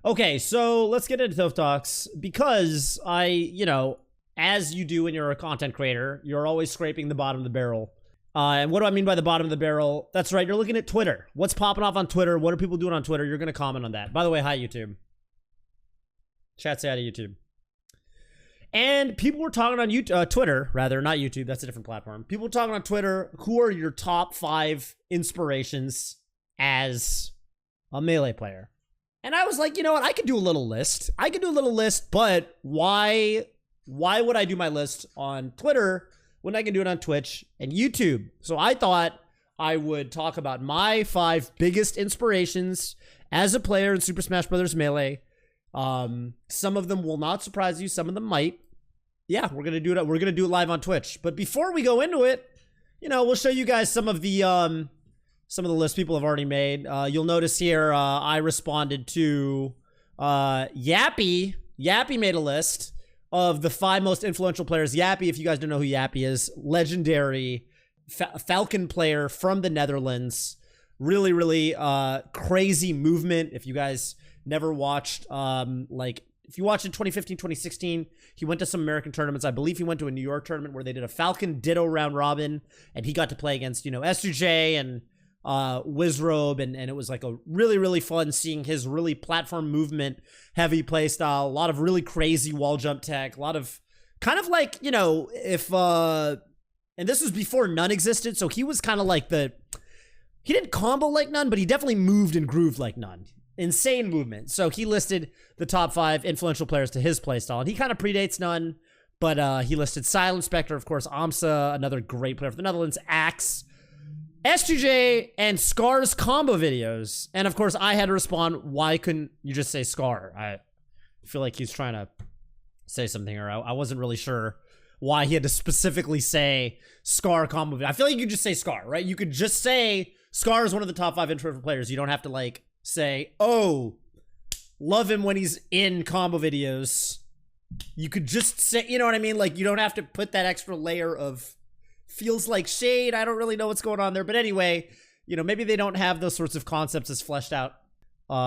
Okay, so let's get into Toph Talks because as you do when you're a content creator, you're always scraping the bottom of the barrel. And what do I mean by the bottom of the barrel? That's right, you're looking at Twitter. What's popping off on Twitter? What are people doing on Twitter? You're going to comment on that. By the way, hi, YouTube. Chat say hi to YouTube. And people were talking on Twitter, rather, not YouTube. That's a different platform. People were talking on Twitter, who are your top 5 inspirations as a Melee player? And I was like, you know what? I could do a little list. But why would I do my list on Twitter when I can do it on Twitch and YouTube? So I thought I would talk about my 5 biggest inspirations as a player in Super Smash Bros. Melee. Some of them will not surprise you. Some of them might. Yeah, we're gonna do it. We're gonna do it live on Twitch. But before we go into it, we'll show you guys some of the lists people have already made. You'll notice here, I responded to Yappy. Yappy made a list of the 5 most influential players. Yappy, if you guys don't know who Yappy is, legendary Falcon player from the Netherlands. Really, really crazy movement. If you guys never watched, if you watched in 2015, 2016, he went to some American tournaments. I believe he went to a New York tournament where they did a Falcon Ditto round robin, and he got to play against, S2J and Wizrobe, and it was like a really, really fun seeing his really platform movement, heavy play style, a lot of really crazy wall jump tech, a lot of kind of like, if, and this was before None existed, so he was kind of like he didn't combo like None, but he definitely moved and grooved like None. Insane movement. So he listed the top 5 influential players to his playstyle, and he kind of predates None, but he listed Silent Spectre, of course, Amsa, another great player for the Netherlands, Axe, S2J, and Scar's combo videos. And of course, I had to respond, why couldn't you just say Scar? I feel like he's trying to say something, or I wasn't really sure why he had to specifically say Scar combo video. I feel like you could just say Scar, right? You could just say Scar is one of the top 5 influential players. You don't have to say, oh, love him when he's in combo videos. You could just say, you know what I mean? You don't have to put that extra layer of feels like shade. I don't really know what's going on there. But anyway, maybe they don't have those sorts of concepts as fleshed out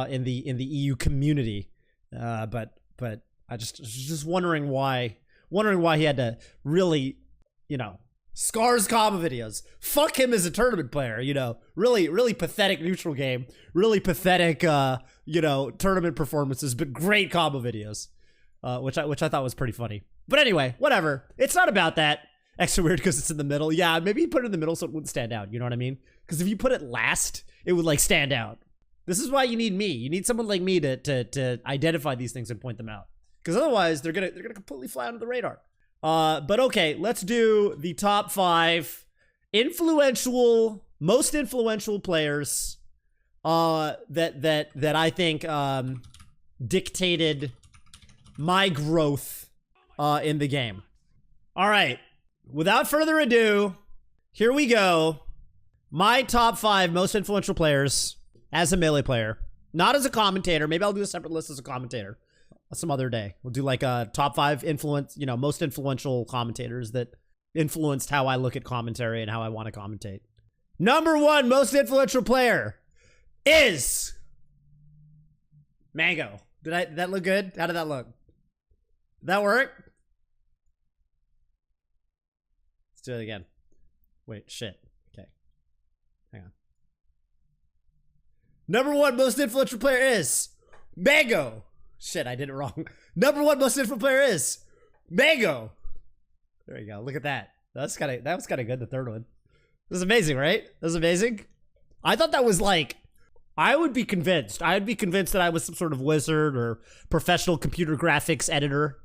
in the EU community. But I just wondering why he had to really, Scar's combo videos. Fuck him as a tournament player, really, really pathetic neutral game, really pathetic, tournament performances, but great combo videos, which I thought was pretty funny. But anyway, whatever. It's not about that. Extra weird because it's in the middle. Yeah, maybe you put it in the middle so it wouldn't stand out. You know what I mean? Because if you put it last, it would stand out. This is why you need me. You need someone like me to identify these things and point them out. Because otherwise, they're gonna completely fly under the radar. But okay, let's do the top 5 most influential players that I think dictated my growth in the game. All right, without further ado, here we go. My top 5 most influential players as a Melee player, not as a commentator. Maybe I'll do a separate list as a commentator some other day. We'll do a top 5 most influential commentators that influenced how I look at commentary and how I want to commentate. Number 1 most influential player is Mango. Did that look good? How did that look? Did that work? Let's do it again. Wait, shit. Okay. Hang on. Number 1 most influential player is Mango. Shit, I did it wrong. Number 1 most influential player is Mango. There you go. Look at that. That was kind of good. The third one. This is amazing, right? That was amazing. I thought that was I would be convinced. I would be convinced that I was some sort of wizard or professional computer graphics editor.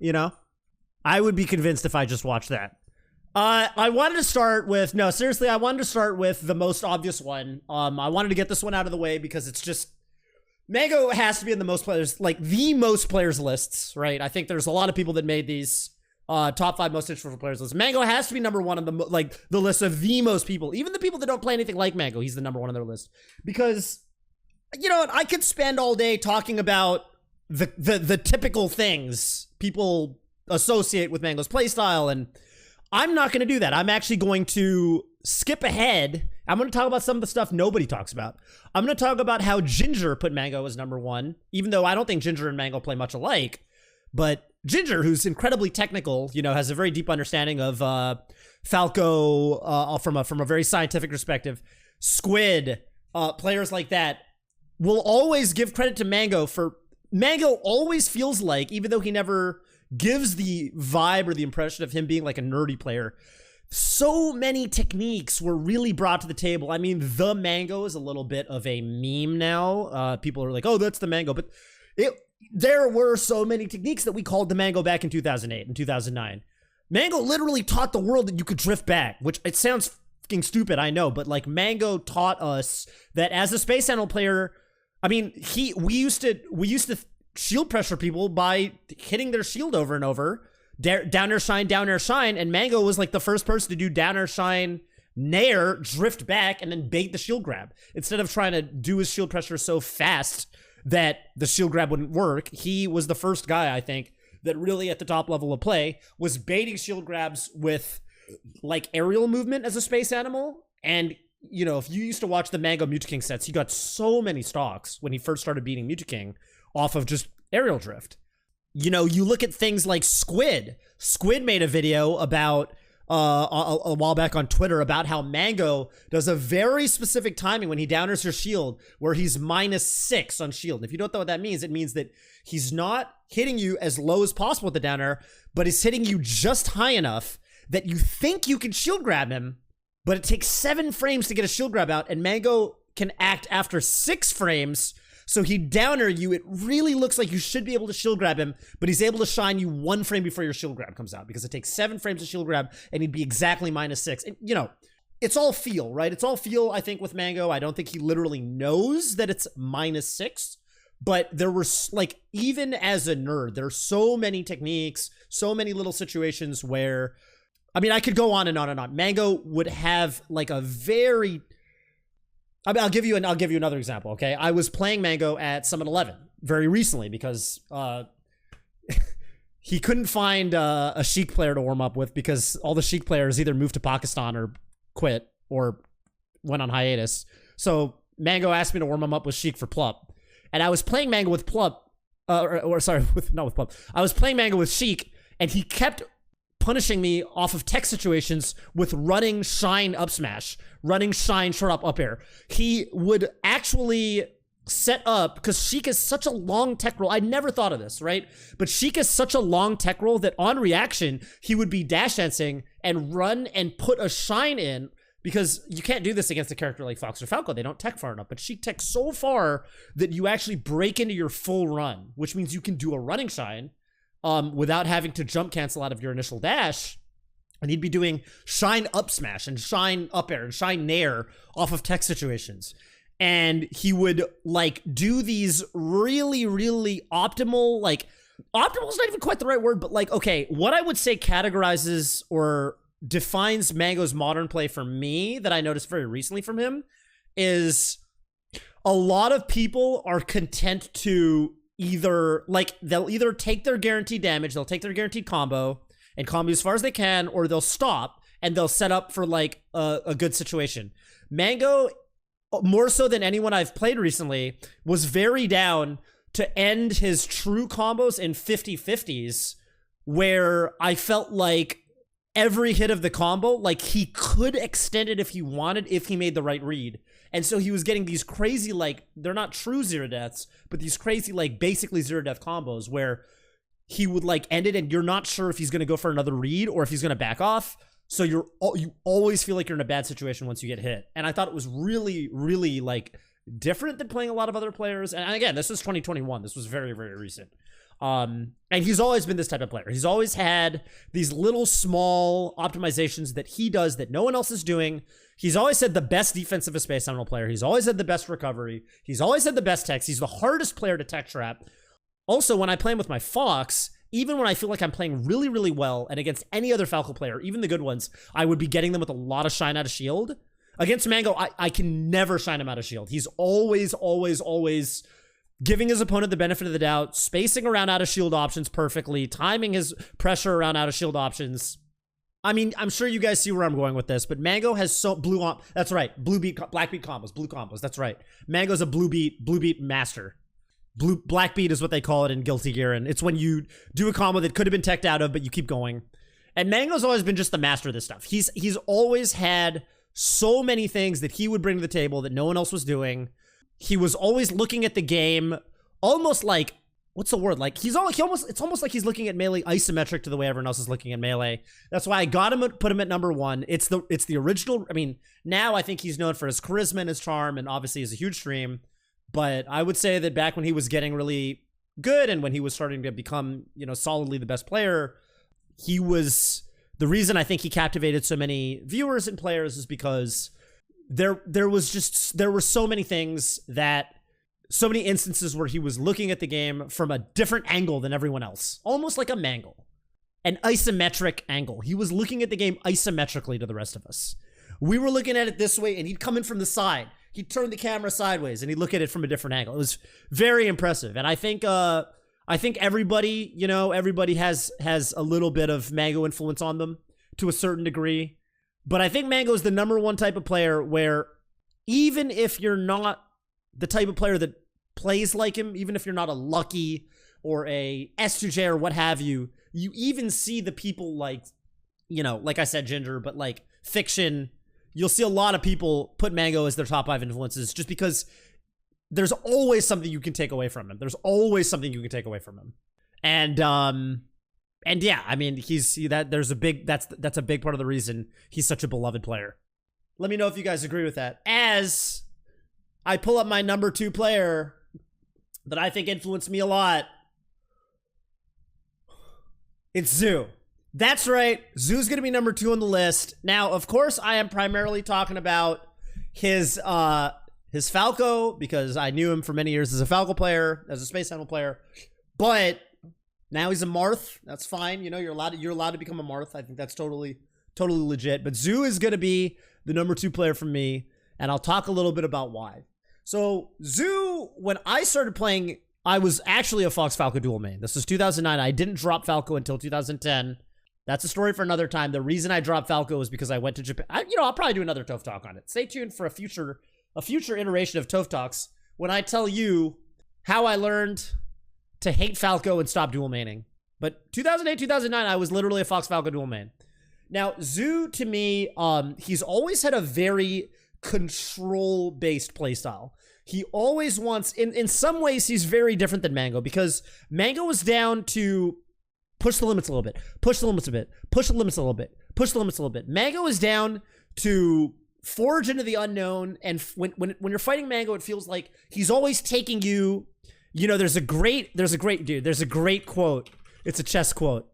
I would be convinced if I just watched that. I wanted to start with I wanted to start with the most obvious one. I wanted to get this one out of the way because it's just. Mango has to be in the most players, the most players lists, right? I think there's a lot of people that made these top 5 most influential players lists. Mango has to be number 1 on the list of the most people. Even the people that don't play anything like Mango, he's the number 1 on their list. Because, I could spend all day talking about the typical things people associate with Mango's playstyle, and I'm not going to do that. I'm actually going to skip ahead I'm going to talk about some of the stuff nobody talks about. I'm going to talk about how Ginger put Mango as number 1, even though I don't think Ginger and Mango play much alike. But Ginger, who's incredibly technical, you know, has a very deep understanding of Falco from a very scientific perspective. Squid, players like that, will always give credit to Mango for... Mango always feels like, even though he never gives the vibe or the impression of him being like a nerdy player, so many techniques were really brought to the table. I mean, the Mango is a little bit of a meme now. People are like, oh, that's the Mango. But there were so many techniques that we called the Mango back in 2008 and 2009. Mango literally taught the world that you could drift back, which it sounds fucking stupid, I know. But like, Mango taught us that as a Space Animal player, I mean, we used to shield pressure people by hitting their shield over and over. Down air shine, and Mango was like the first person to do down air shine, nair, drift back, and then bait the shield grab. Instead of trying to do his shield pressure so fast that the shield grab wouldn't work, he was the first guy, I think, that really at the top level of play was baiting shield grabs with like aerial movement as a space animal. And, you know, if you used to watch the Mango Mewtwo sets, he got so many stocks when he first started beating Mewtwo off of just aerial drift. You know, you look at things like Squid. Squid made a video about a while back on Twitter about how Mango does a very specific timing when he downers your shield where he's -6 on shield. If you don't know what that means, it means that he's not hitting you as low as possible with the downer, but he's hitting you just high enough that you think you can shield grab him, but it takes 7 frames to get a shield grab out, and Mango can act after 6 frames. So he downer you. It really looks like you should be able to shield grab him, but he's able to shine you 1 frame before your shield grab comes out because it takes 7 frames to shield grab, and he'd be exactly -6. And, you know, it's all feel, right? It's all feel, I think, with Mango. I don't think he literally knows that it's -6, but there were, like, even as a nerd, there are so many techniques, so many little situations where, I mean, I could go on and on and on. Mango would have, like, a very... I mean, I'll give you another example, okay? I was playing Mango at Summit 11 very recently because he couldn't find a Sheik player to warm up with because all the Sheik players either moved to Pakistan or quit or went on hiatus. So Mango asked me to warm him up with Sheik for Plup. And I was playing Mango with Plup, not with Plup. I was playing Mango with Sheik, and he kept punishing me off of tech situations with running shine up smash, running shine short up air. He would actually set up, because Sheik is such a long tech roll. I never thought of this, right? But Sheik is such a long tech roll that on reaction, he would be dash dancing and run and put a shine in, because you can't do this against a character like Fox or Falco. They don't tech far enough, but Sheik techs so far that you actually break into your full run, which means you can do a running shine without having to jump cancel out of your initial dash. And he'd be doing shine up smash and shine up air and shine nair off of tech situations. And he would like do these really, really optimal, like optimal is not even quite the right word, but like, okay, what I would say categorizes or defines Mango's modern play for me that I noticed very recently from him is a lot of people are content to either, like, they'll either take their guaranteed damage, they'll take their guaranteed combo and combo as far as they can, or they'll stop and they'll set up for like a good situation. Mango, more so than anyone I've played recently, was very down to end his true combos in 50-50s, where I felt like every hit of the combo, like he could extend it if he wanted, if he made the right read. And so he was getting these crazy, like, they're not true zero deaths, but these crazy, like, basically zero death combos where he would like end it and you're not sure if he's going to go for another read or if he's going to back off. So you always feel like you're in a bad situation once you get hit. And I thought it was really, really like different than playing a lot of other players. And again, this was 2021. This was very, very recent. And he's always been this type of player. He's always had these little small optimizations that he does that no one else is doing. He's always had the best defense of a Space Animal player. He's always had the best recovery. He's always had the best techs. He's the hardest player to tech trap. Also, when I play him with my Fox, even when I feel like I'm playing really, really well and against any other Falco player, even the good ones, I would be getting them with a lot of shine out of shield. Against Mango, I can never shine him out of shield. He's always, always, always giving his opponent the benefit of the doubt, spacing around out of shield options perfectly, timing his pressure around out of shield options. I mean, I'm sure you guys see where I'm going with this, but Mango has that's right. Blue beat, black beat combos, blue combos. That's right. Mango's a blue beat master. Black beat is what they call it in Guilty Gear, and it's when you do a combo that could have been teched out of, but you keep going. And Mango's always been just the master of this stuff. He's always had so many things that he would bring to the table that no one else was doing. He was always looking at the game almost like, what's the word? Like it's almost like he's looking at Melee isometric to the way everyone else is looking at Melee. That's why I got him, put him at number 1. It's the original. I mean, now I think he's known for his charisma and his charm, and obviously he's a huge stream. But I would say that back when he was getting really good and when he was starting to become, solidly the best player, he was the reason I think he captivated so many viewers and players is because there were so many things so many instances where he was looking at the game from a different angle than everyone else, almost like a mangle, an isometric angle. He was looking at the game isometrically to the rest of us. We were looking at it this way, and he'd come in from the side. He'd turn the camera sideways, and he'd look at it from a different angle. It was very impressive, and I think everybody, everybody has a little bit of Mango influence on them to a certain degree. But I think Mango is the number 1 type of player where even if you're not the type of player that plays like him, even if you're not a Lucky or a S2J or what have you, you even see the people like I said, Ginger, but like Fiction, you'll see a lot of people put Mango as their top 5 influences just because there's always something you can take away from him. There's always something you can take away from him. And yeah, I mean, that's a big part of the reason he's such a beloved player. Let me know if you guys agree with that. As I pull up my number 2 player that I think influenced me a lot, it's Zoo. That's right. Zoo's going to be number 2 on the list. Now, of course, I am primarily talking about his Falco, because I knew him for many years as a Falco player, as a Space Animal player. But now he's a Marth. That's fine. You're allowed to become a Marth. I think that's totally legit. But Zoo is going to be the number 2 player for me, and I'll talk a little bit about why. So Zoo, when I started playing, I was actually a Fox Falco dual main. This was 2009. I didn't drop Falco until 2010. That's a story for another time. The reason I dropped Falco was because I went to Japan. I'll probably do another Toph Talk on it. Stay tuned for a future iteration of Toph Talks when I tell you how I learned to hate Falco and stop dual maining. But 2008, 2009, I was literally a Fox Falco dual main. Now, Zoo, to me, he's always had a very control-based playstyle. He always wants, in some ways, he's very different than Mango, because Mango is down to push the limits a little bit, push the limits a bit, push the limits a little bit, push the limits a little bit. Mango is down to forge into the unknown, and when you're fighting Mango, it feels like he's always taking you. There's a great quote. It's a chess quote.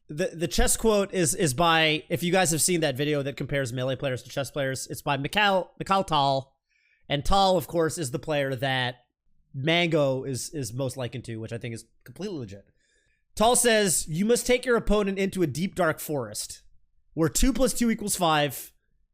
The chess quote is by, if you guys have seen that video that compares Melee players to chess players, it's by Mikhail Tal. And Tal, of course, is the player that Mango is most likened to, which I think is completely legit. Tal says, you must take your opponent into a deep, dark forest where 2 + 2 = 5,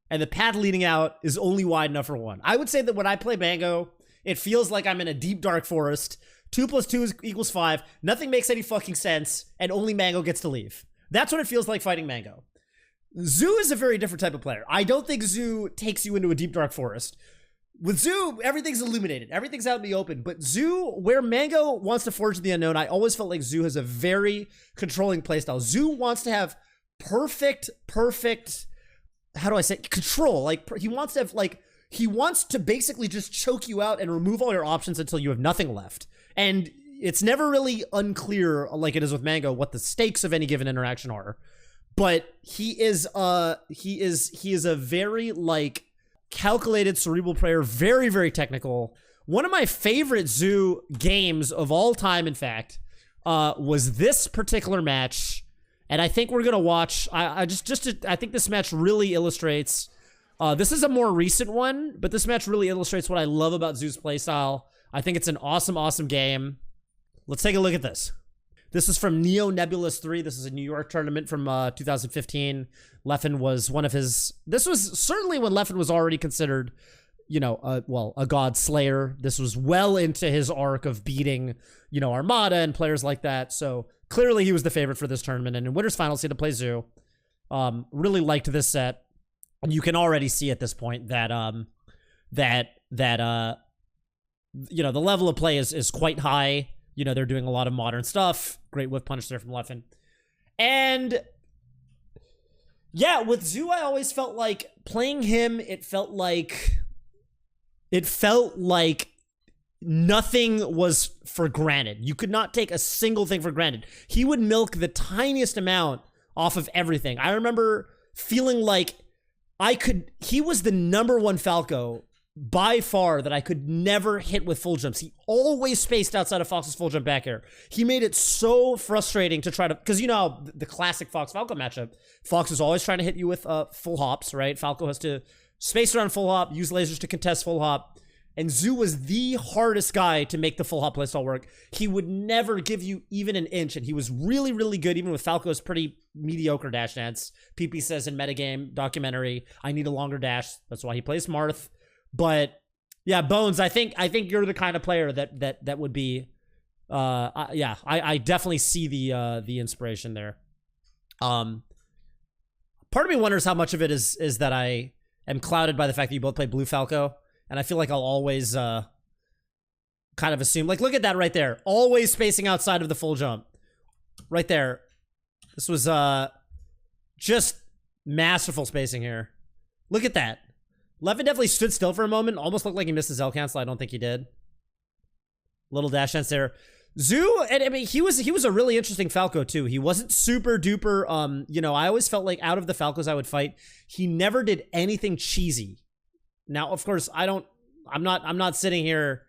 and the path leading out is only wide enough for one. I would say that when I play Mango, it feels like I'm in a deep, dark forest. 2 + 2 = 5. Nothing makes any fucking sense, and only Mango gets to leave. That's what it feels like fighting Mango. Zoo is a very different type of player. I don't think Zoo takes you into a deep, dark forest. With Zoo, everything's illuminated. Everything's out in the open. But Zoo, where Mango wants to forge the unknown, I always felt like Zoo has a very controlling playstyle. Zoo wants to have perfect, how do I say, control. Like, he wants to have, he wants to basically just choke you out and remove all your options until you have nothing left. And it's never really unclear, like it is with Mango, what the stakes of any given interaction are. But he is a very, calculated, cerebral player, very, very technical. One of my favorite Zoo games of all time, in fact, was this particular match, and I think we're gonna watch. I think this match really illustrates. This is a more recent one, but this match really illustrates what I love about Zoo's playstyle. I think it's an awesome, awesome game. Let's take a look at this. This is from Neo Nebulous 3. This is a New York tournament from 2015. Leffen was one of his... This was certainly when Leffen was already considered, a god slayer. This was well into his arc of beating, Armada and players like that. So clearly he was the favorite for this tournament. And in Winners Finals, he had to play Zoo. Really liked this set. You can already see at this point that you know, the level of play is quite high. You know, they're doing a lot of modern stuff. Great whiff punish there from Leffen. And yeah, with Zoo, I always felt like playing him, it felt like nothing was for granted. You could not take a single thing for granted. He would milk the tiniest amount off of everything. I remember feeling like he was the #1 Falco by far that I could never hit with full jumps. He always spaced outside of Fox's full jump back air. He made it so frustrating to try to, because you know how the classic Fox-Falco matchup, Fox is always trying to hit you with full hops, right? Falco has to space around full hop, use lasers to contest full hop, and Zoo was the hardest guy to make the full hop playstyle work. He would never give you even an inch, and he was really, really good, even with Falco's pretty mediocre dash dance. PP says in metagame documentary, I need a longer dash. That's why he plays Marth. But yeah, Bones, I think you're the kind of player that would be, yeah, I definitely see the inspiration there. Part of me wonders how much of it is that I am clouded by the fact that you both play Blue Falco, and I feel like I'll always kind of assume, like, look at that right there, always spacing outside of the full jump, right there. This was just masterful spacing here. Look at that. Leffen definitely stood still for a moment. Almost looked like he missed his L cancel. I don't think he did. Little dash dance there. Zoo, and I mean, he was a really interesting Falco too. He wasn't super duper, you know, I always felt like out of the Falcos I would fight, he never did anything cheesy. Now, of course, I'm not sitting here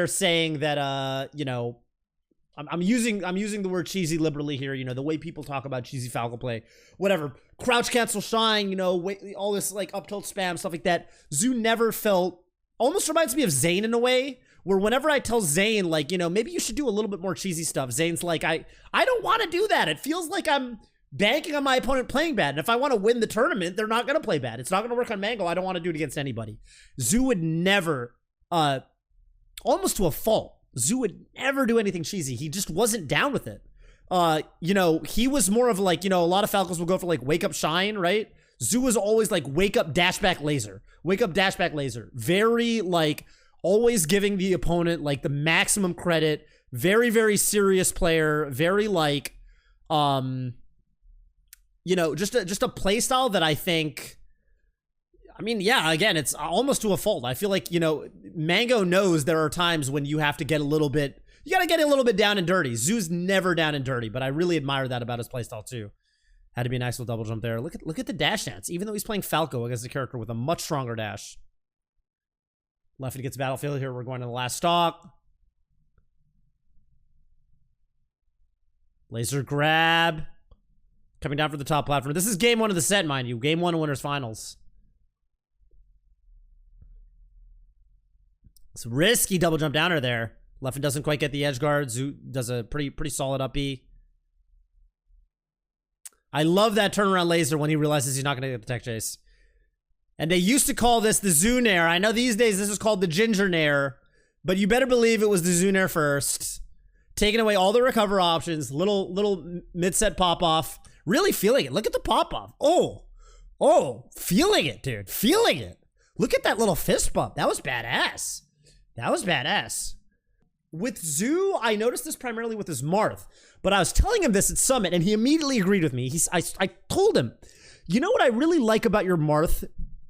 saying that, you know, I'm using the word cheesy liberally here. You know, the way people talk about cheesy Falco play, whatever, crouch cancel shine, you know, all this like up tilt spam stuff like that. Zoo never felt, almost reminds me of Zayn in a way, where whenever I tell Zayn, like, you know, maybe you should do a little bit more cheesy stuff, Zayn's like, I don't want to do that. It feels like I'm banking on my opponent playing bad, and if I want to win the tournament, they're not going to play bad. It's not going to work on Mango. I don't want to do it against anybody. Zoo would never, almost to a fault, Zoo would never do anything cheesy. He just wasn't down with it. You know, he was more of like, you know, a lot of Falcons will go for like wake up shine, right? Zoo was always like wake up dash back laser. Wake up dash back laser. Very like always giving the opponent like the maximum credit. Very, very serious player. Very like, you know, just a play style that I think, I mean, yeah, again, it's almost to a fault. I feel like, you know, Mango knows there are times when you have to get a little bit, you got to get a little bit down and dirty. Zoo's never down and dirty, but I really admire that about his playstyle too. Had to be a nice little double jump there. Look at the dash dance. Even though he's playing Falco against a character with a much stronger dash. Leffen gets battlefield here. We're going to the last stock. Laser grab. Coming down for the top platform. This is game 1 of the set, mind you. Game 1 of Winners Finals. It's risky double jump downer there. Leffen doesn't quite get the edge guard. Zoo does a pretty solid up B. I love that turnaround laser when he realizes he's not going to get the tech chase. And they used to call this the Zoo Nair. I know these days this is called the Ginger Nair, but you better believe it was the Zoo Nair first. Taking away all the recover options. Little mid-set pop-off. Really feeling it. Look at the pop-off. Oh, feeling it, dude. Feeling it. Look at that little fist bump. That was badass. That was badass. With Zoo, I noticed this primarily with his Marth, but I was telling him this at Summit, and he immediately agreed with me. I told him, you know what I really like about your Marth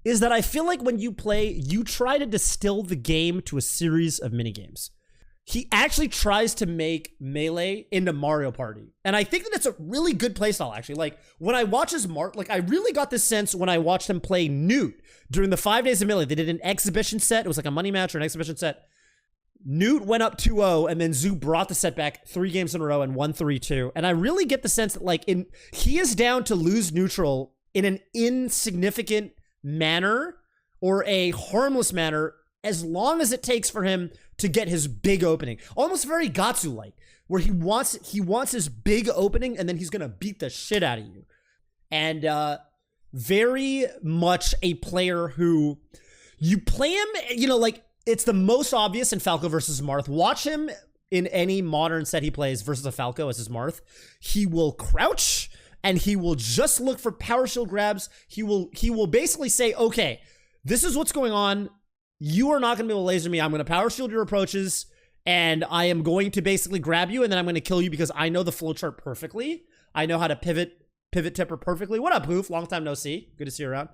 is that I feel like when you play, you try to distill the game to a series of minigames. He actually tries to make Melee into Mario Party. And I think that it's a really good playstyle, actually. Like, when I watch his Marth, like, I really got this sense when I watched him play Newt during the 5 days of Melee. They did an exhibition set. It was like a money match or an exhibition set. Newt went up 2-0, and then Zoo brought the set back 3 games in a row and won 3-2. And I really get the sense that, like, he is down to lose neutral in an insignificant manner or a harmless manner as long as it takes for him to get his big opening. Almost very Gatsu-like, where he wants his big opening, and then he's going to beat the shit out of you. And very much a player who you play him, you know, like, it's the most obvious in Falco versus Marth. Watch him in any modern set he plays versus a Falco as his Marth. He will crouch and he will just look for power shield grabs. He will basically say, okay, this is what's going on. You are not going to be able to laser me. I'm going to power shield your approaches, and I am going to basically grab you, and then I'm going to kill you because I know the flowchart perfectly. I know how to pivot tipper perfectly. What up, Poof? Long time no see. Good to see you around.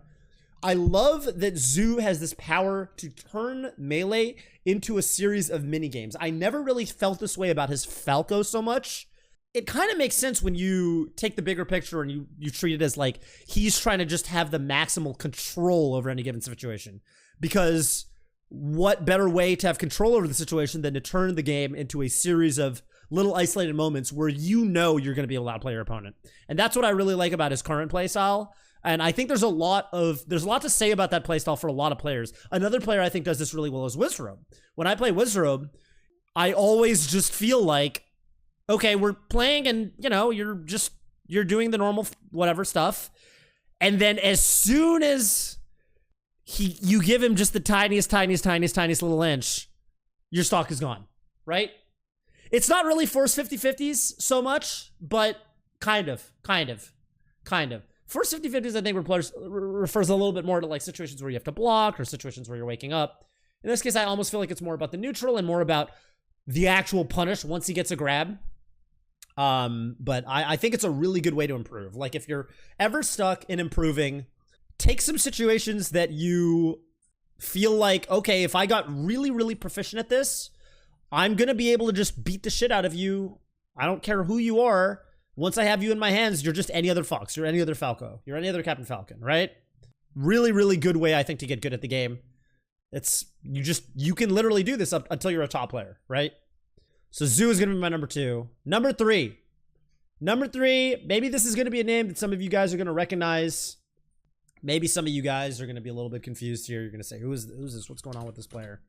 I love that Zoo has this power to turn Melee into a series of mini games. I never really felt this way about his Falco so much. It kind of makes sense when you take the bigger picture and you treat it as like he's trying to just have the maximal control over any given situation. Because what better way to have control over the situation than to turn the game into a series of little isolated moments where you know you're going to be able to outplay your opponent. And that's what I really like about his current playstyle. And I think there's a lot to say about that playstyle for a lot of players. Another player I think does this really well is Wizrobe. When I play Wizrobe, I always just feel like, okay, we're playing and, you know, you're doing the normal whatever stuff. And then as soon as you give him just the tiniest little inch, your stock is gone, right? It's not really forced 50-50s so much, but kind of. Forced 50-50s, I think, refers a little bit more to like situations where you have to block or situations where you're waking up. In this case, I almost feel like it's more about the neutral and more about the actual punish once he gets a grab. But I think it's a really good way to improve. Like if you're ever stuck in improving, take some situations that you feel like, okay, if I got really, really proficient at this, I'm going to be able to just beat the shit out of you. I don't care who you are. Once I have you in my hands, you're just any other Fox. You're any other Falco. You're any other Captain Falcon, right? Really, really good way, I think, to get good at the game. You can literally do this up until you're a top player, right? So Zoo is going to be my number 2. Number 3, maybe this is going to be a name that some of you guys are going to recognize. Maybe some of you guys are going to be a little bit confused here. You're going to say, who's this? What's going on with this player?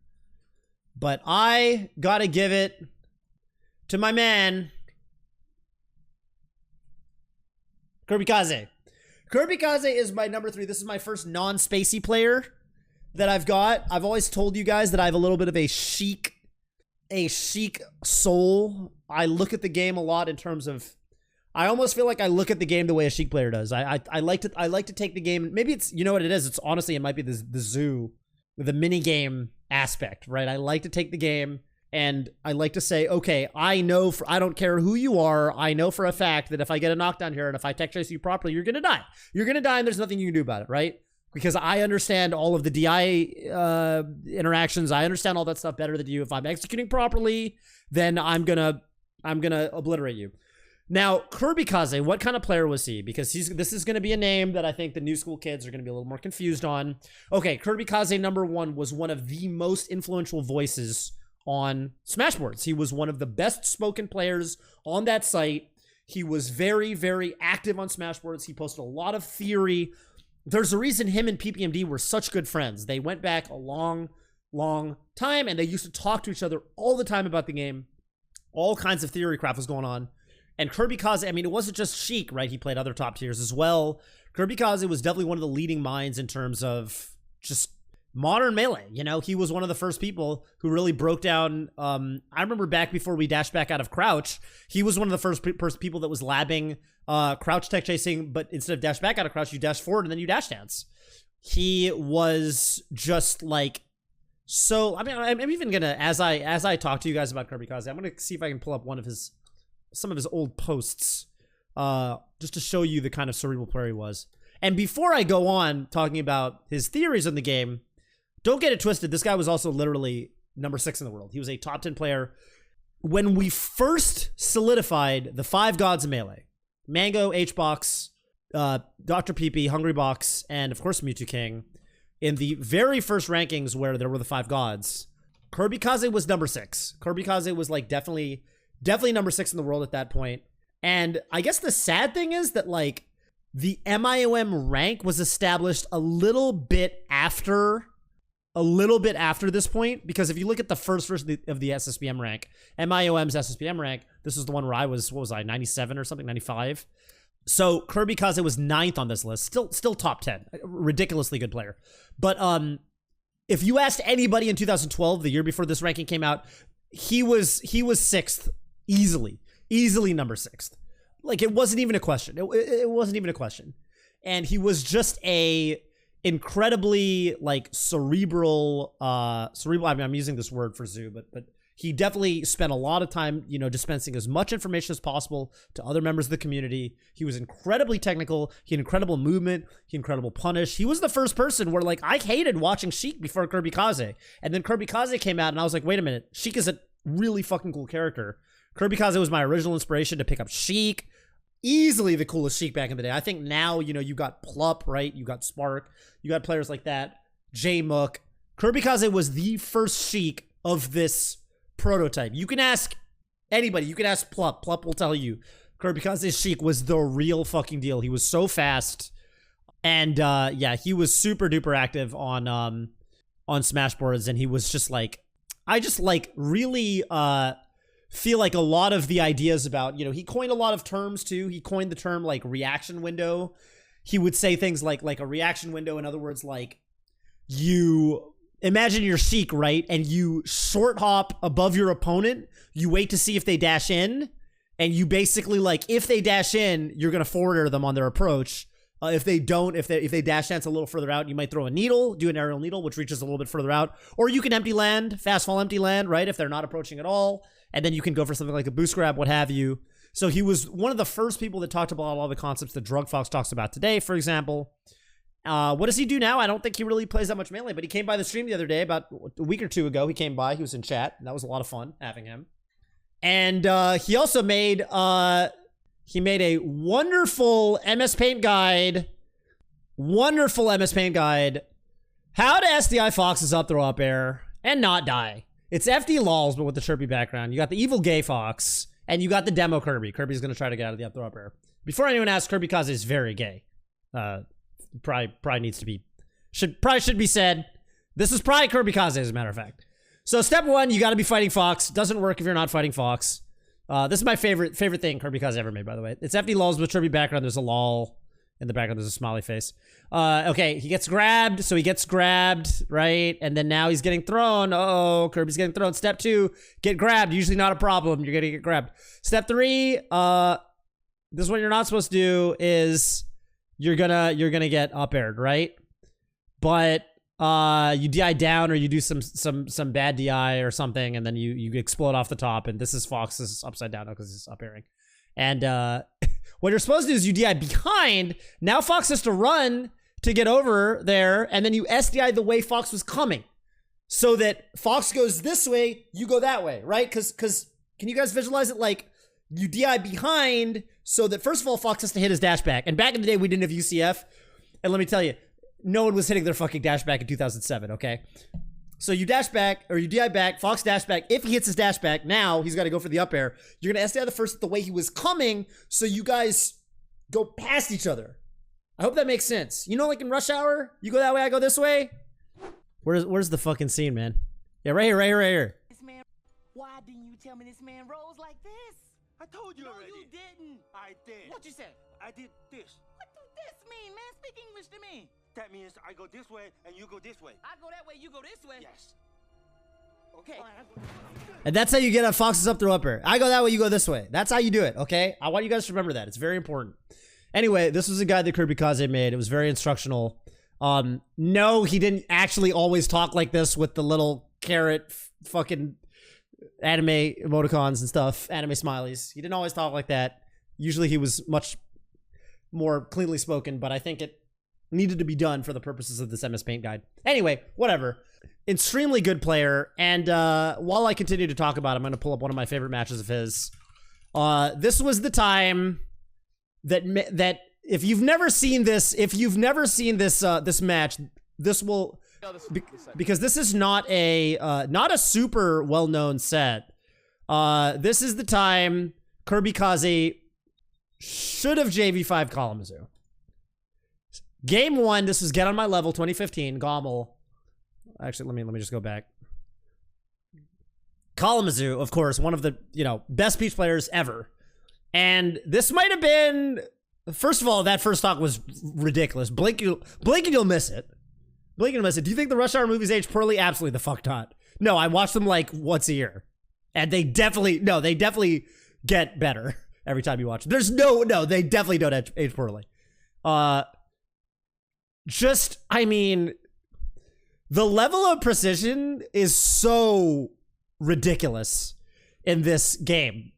But I got to give it to my man, Kirby-Kaze. Kirby-Kaze is my number 3. This is my first non-spacey player that I've got. I've always told you guys that I have a little bit of a chic soul. I look at the game a lot in terms of, I almost feel like I look at the game the way a chic player does. I like to take the game. Maybe it's, you know what it is? It's honestly, it might be the Zoo with the mini game aspect, right? I like to take the game and I like to say, okay, I don't care who you are. I know for a fact that if I get a knockdown here and if I tech chase you properly, you're going to die. You're going to die and there's nothing you can do about it, right? Because I understand all of the DI interactions. I understand all that stuff better than you. If I'm executing properly, then I'm gonna obliterate you. Now, Kirby-Kaze, what kind of player was he? Because this is going to be a name that I think the new school kids are going to be a little more confused on. Okay, Kirby-Kaze number 1 was one of the most influential voices on Smashboards. He was one of the best spoken players on that site. He was very, very active on Smashboards. He posted a lot of theory. There's a reason him and PPMD were such good friends. They went back a long, long time, and they used to talk to each other all the time about the game. All kinds of theory crap was going on. And Kirby-Kaze, I mean, it wasn't just Sheik, right? He played other top tiers as well. Kirby-Kaze was definitely one of the leading minds in terms of just modern Melee. You know, he was one of the first people who really broke down. I remember back before we dashed back out of Crouch, he was one of the first people that was labbing Crouch tech chasing, but instead of dash back out of Crouch, you dash forward and then you dash dance. He was just like, so, I mean, I'm even gonna, as I talk to you guys about Kirby-Kaze, I'm gonna see if I can pull up some of his old posts, just to show you the kind of cerebral player he was. And before I go on talking about his theories on the game, don't get it twisted. This guy was also literally number 6 in the world. He was a top 10 player. When we first solidified the 5 gods of Melee, Mango, H-Box, Dr. PP, Hungry Box, and of course Mewtwo King, in the very first rankings where there were the 5 gods, Kirby-Kaze was number 6. Kirby-Kaze was like definitely number 6 in the world at that point. And I guess the sad thing is that like the MIOM rank was established a little bit after this point, because if you look at the first version of the SSBM rank, MIOM's SSBM rank, this is the one where I was, what was I, 97 or something, 95. So Kirby-Kaze was 9th on this list, still top 10, ridiculously good player. But if you asked anybody in 2012, the year before this ranking came out, he was 6th, easily number 6th. Like, it wasn't even a question. It wasn't even a question. And he was just a incredibly, like, cerebral, I mean, I'm using this word for Zoo, but he definitely spent a lot of time, you know, dispensing as much information as possible to other members of the community. He was incredibly technical. He had incredible movement. He had incredible punish. He was the first person where, like, I hated watching Sheik before Kirby Kaze. And then Kirby Kaze came out, and I was like, wait a minute. Sheik is a really fucking cool character. Kirby Kaze was my original inspiration to pick up Sheik. Easily the coolest Sheik back in the day. I think now, you know, you got Plup, right? You got Spark. You got players like that. J-Mook. Kirby Kaze was the first Sheik of this prototype. You can ask anybody. You can ask Plup. Plup will tell you. Kirby Kaze's Sheik was the real fucking deal. He was so fast. And, yeah, he was super duper active on Smashboards. And he was just like, I just like really, feel like a lot of the ideas about, you know, he coined a lot of terms too. He coined the term like reaction window. He would say things like a reaction window. In other words, like, you imagine your Sheik, right? And you short hop above your opponent. You wait to see if they dash in, and you basically, like, if they dash in, you're going to forwarder them on their approach. If they don't, if they dash dance a little further out, you might throw a needle, do an aerial needle, which reaches a little bit further out. Or you can empty land, fast fall empty land, right? If they're not approaching at all. And then you can go for something like a boost grab, what have you. So he was one of the first people that talked about all the concepts that Drug Fox talks about today, for example. What does he do now? I don't think he really plays that much Melee, but he came by the stream the other day, about a week or two ago. He came by, he was in chat, and that was a lot of fun having him. And he also made a wonderful MS Paint guide. Wonderful MS Paint guide. How to SDI Foxes up, throw up air, and not die. It's FD lols, but with the chirpy background. You got the evil gay fox, and you got the demo Kirby. Kirby's going to try to get out of the up throw up air. Before anyone asks, Kirby Kaze is very gay. Probably needs to be, should be said. This is probably Kirby Kaze, as a matter of fact. So step one, you got to be fighting Fox. Doesn't work if you're not fighting Fox. This is my favorite thing Kirby Kaze ever made, by the way. It's FD lols with chirpy background. There's a lol. In the background, there's a smiley face. Okay, he gets grabbed. So he gets grabbed, right? And then now he's getting thrown. Uh-oh, Kirby's getting thrown. Step two, get grabbed. Usually not a problem. You're going to get grabbed. Step three, this is what you're not supposed to do is you're gonna get up aired, right? But you DI down or you do some bad DI or something, and then you explode off the top. And this is Fox's upside down because he's up airing. And what you're supposed to do is you DI behind. Now Fox has to run to get over there, and then you SDI the way Fox was coming. So that Fox goes this way, you go that way, right? Because can you guys visualize it? Like, you DI behind so that, first of all, Fox has to hit his dash back. And back in the day, we didn't have UCF. And let me tell you, no one was hitting their fucking dash back in 2007, okay? So you dash back, or you DI back, Fox dash back. If he hits his dash back, now he's got to go for the up air. You're going to SDI the first the way he was coming, so you guys go past each other. I hope that makes sense. You know, like in Rush Hour, you go that way, I go this way. Where's the fucking scene, man? Yeah, right here. This man, why didn't you tell me this man rolls like this? I told you already. No, you didn't. I did. What you say? I did this. What does this mean, man? Speak English to me. That means I go this way and you go this way. I go that way, you go this way. Yes. Okay. And that's how you get a Fox's up throw up air. I go that way, you go this way. That's how you do it, okay? I want you guys to remember that. It's very important. Anyway, this was a guide that Kirby Kaze made. It was very instructional. No, he didn't actually always talk like this with the little carrot fucking anime emoticons and stuff, anime smileys. He didn't always talk like that. Usually he was much more cleanly spoken, but I think it needed to be done for the purposes of this MS Paint guide. Anyway, whatever. Extremely good player, and while I continue to talk about him, I'm going to pull up one of my favorite matches of his. This was the time that if you've never seen this, this match, this will because this is not a super well-known set. This is the time Kirby Kaze should have JV5 Kalamazoo. Game one, this was Get on My Level 2015, Gommel. Actually, let me just go back. Kalamazoo, of course, one of the, best Peach players ever. And this might have been, first of all, that first talk was ridiculous. Blink and you'll miss it. Blink and you'll miss it. Do you think the Rush Hour movies age poorly? Absolutely the fuck not. No, I watch them like once a year. And they definitely get better. every time you watch. There's no, they definitely don't age poorly. I mean, the level of precision is so ridiculous in this game.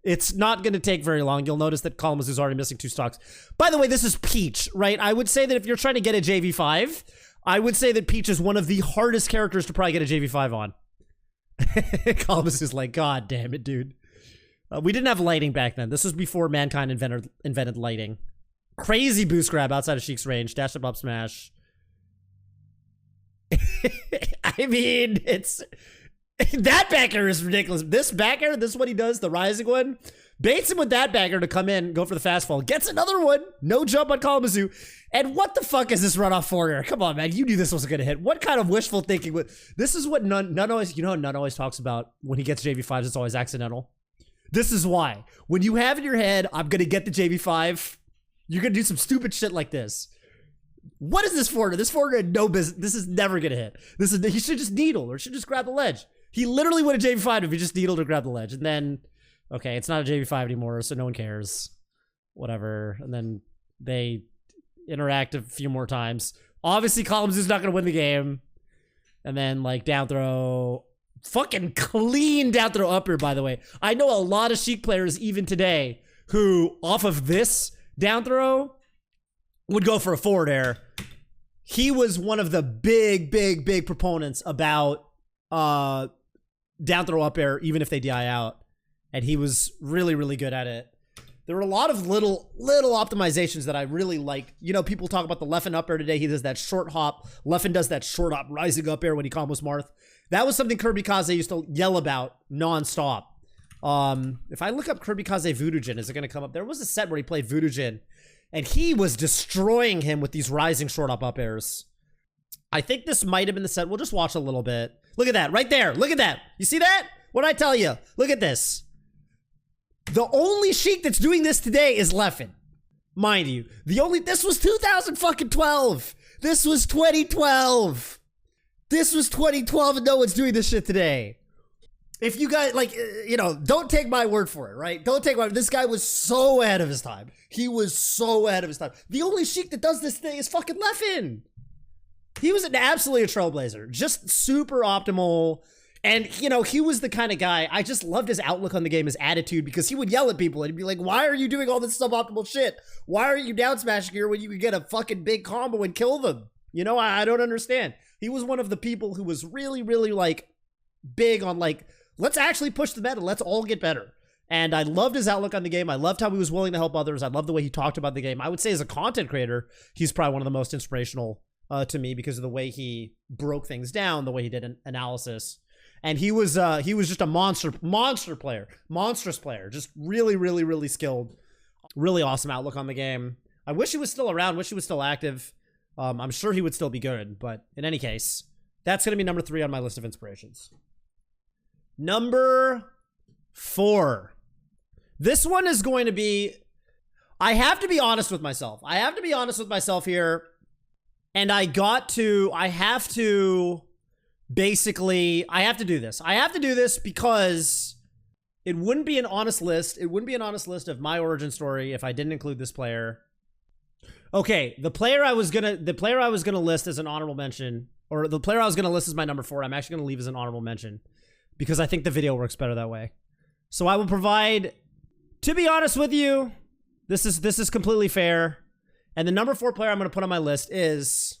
It's not going to take very long. You'll notice that Kalamazoo's already missing 2 stocks. By the way, this is Peach, right? I would say that if you're trying to get a JV5, I would say that Peach is one of the hardest characters to probably get a JV5 on. Kalamazoo's like, God damn it, dude. We didn't have lighting back then. This was before mankind invented lighting. Crazy boost grab outside of Sheik's range. Dash up smash. I mean, it's... That back air is ridiculous. This back air, this is what he does, the rising one. Baits him with that back air to come in, go for the fast fall. Gets another one. No jump on Kalamazoo. And what the fuck is this runoff forward air? Come on, man. You knew this was going to hit. What kind of wishful thinking? This is what None always, you know, None always talks about when he gets JV5s, it's always accidental. This is why. When you have in your head, I'm going to get the JV5, you're going to do some stupid shit like this. What is this forward? This forward had no business. This is never going to hit. He should just needle or should just grab the ledge. He literally would have JV5 if he just needled to grab the ledge. And then, okay, it's not a JV5 anymore, so no one cares. Whatever. And then they interact a few more times. Obviously, Kalamazoo's not going to win the game. And then, like, down throw. Fucking clean down throw up here, by the way. I know a lot of Sheik players, even today, who, off of this down throw, would go for a forward air. He was one of the big proponents about down throw up air, even if they DI out. And he was really good at it. There were a lot of little optimizations that I really like. You know, people talk about the Leffen up air today. He does that short hop. Leffen does that short hop rising up air when he combos Marth. That was something Kirby Kaze used to yell about nonstop. If I look up Kirby Kaze Voodoo Jin, is it going to come up? There was a set where he played Voodoo Jin, and he was destroying him with these rising short hop up airs. I think this might have been the set. We'll just watch a little bit. Look at that, right there. Look at that. You see that? What'd I tell you? Look at this. The only Sheik that's doing this today is Leffen. Mind you, this was 2012. This was 2012. This was 2012 and no one's doing this shit today. If you guys, like, you know, don't take my word for it, right? Don't take this guy was so ahead of his time. He was so ahead of his time. The only Sheik that does this thing is fucking Leffen. He was absolutely a trailblazer. Just super optimal. And, you know, he was the kind of guy, I just loved his outlook on the game, his attitude, because he would yell at people and he'd be like, why are you doing all this suboptimal shit? Why are you down smashing here when you could get a fucking big combo and kill them? You know, I don't understand. He was one of the people who was really, like, big on, like, let's actually push the meta. Let's all get better. And I loved his outlook on the game. I loved how he was willing to help others. I loved the way he talked about the game. I would say as a content creator, he's probably one of the most inspirational to me because of the way he broke things down, the way he did an analysis. And he was just a monstrous player, just really skilled, really awesome outlook on the game. I wish he was still around, wish he was still active. I'm sure he would still be good, but in any case, that's going to be number 3 on my list of inspirations. Number 4. This one is going to be, I have to be honest with myself. I have to be honest with myself here. And I have to do this. I have to do this because it wouldn't be an honest list. It wouldn't be an honest list of my origin story if I didn't include this player. Okay, the player I was gonna list as an honorable mention, or the player I was gonna list as my number 4, I'm actually gonna leave as an honorable mention because I think the video works better that way. So I will provide, to be honest with you, this is completely fair. And the number 4 player I'm gonna put on my list is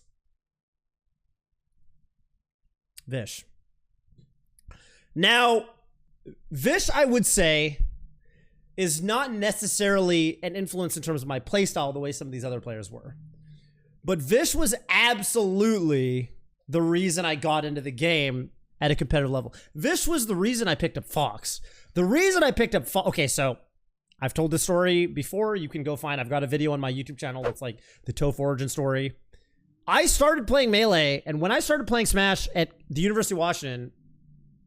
Vish. Now, Vish, I would say, is not necessarily an influence in terms of my playstyle the way some of these other players were. But Vish was absolutely the reason I got into the game at a competitive level. Vish was the reason I picked up Fox. The reason I picked up Fox... Okay, so I've told this story before. You can go find... I've got a video on my YouTube channel that's like the Toph origin story. I started playing Melee, and when I started playing Smash at the University of Washington,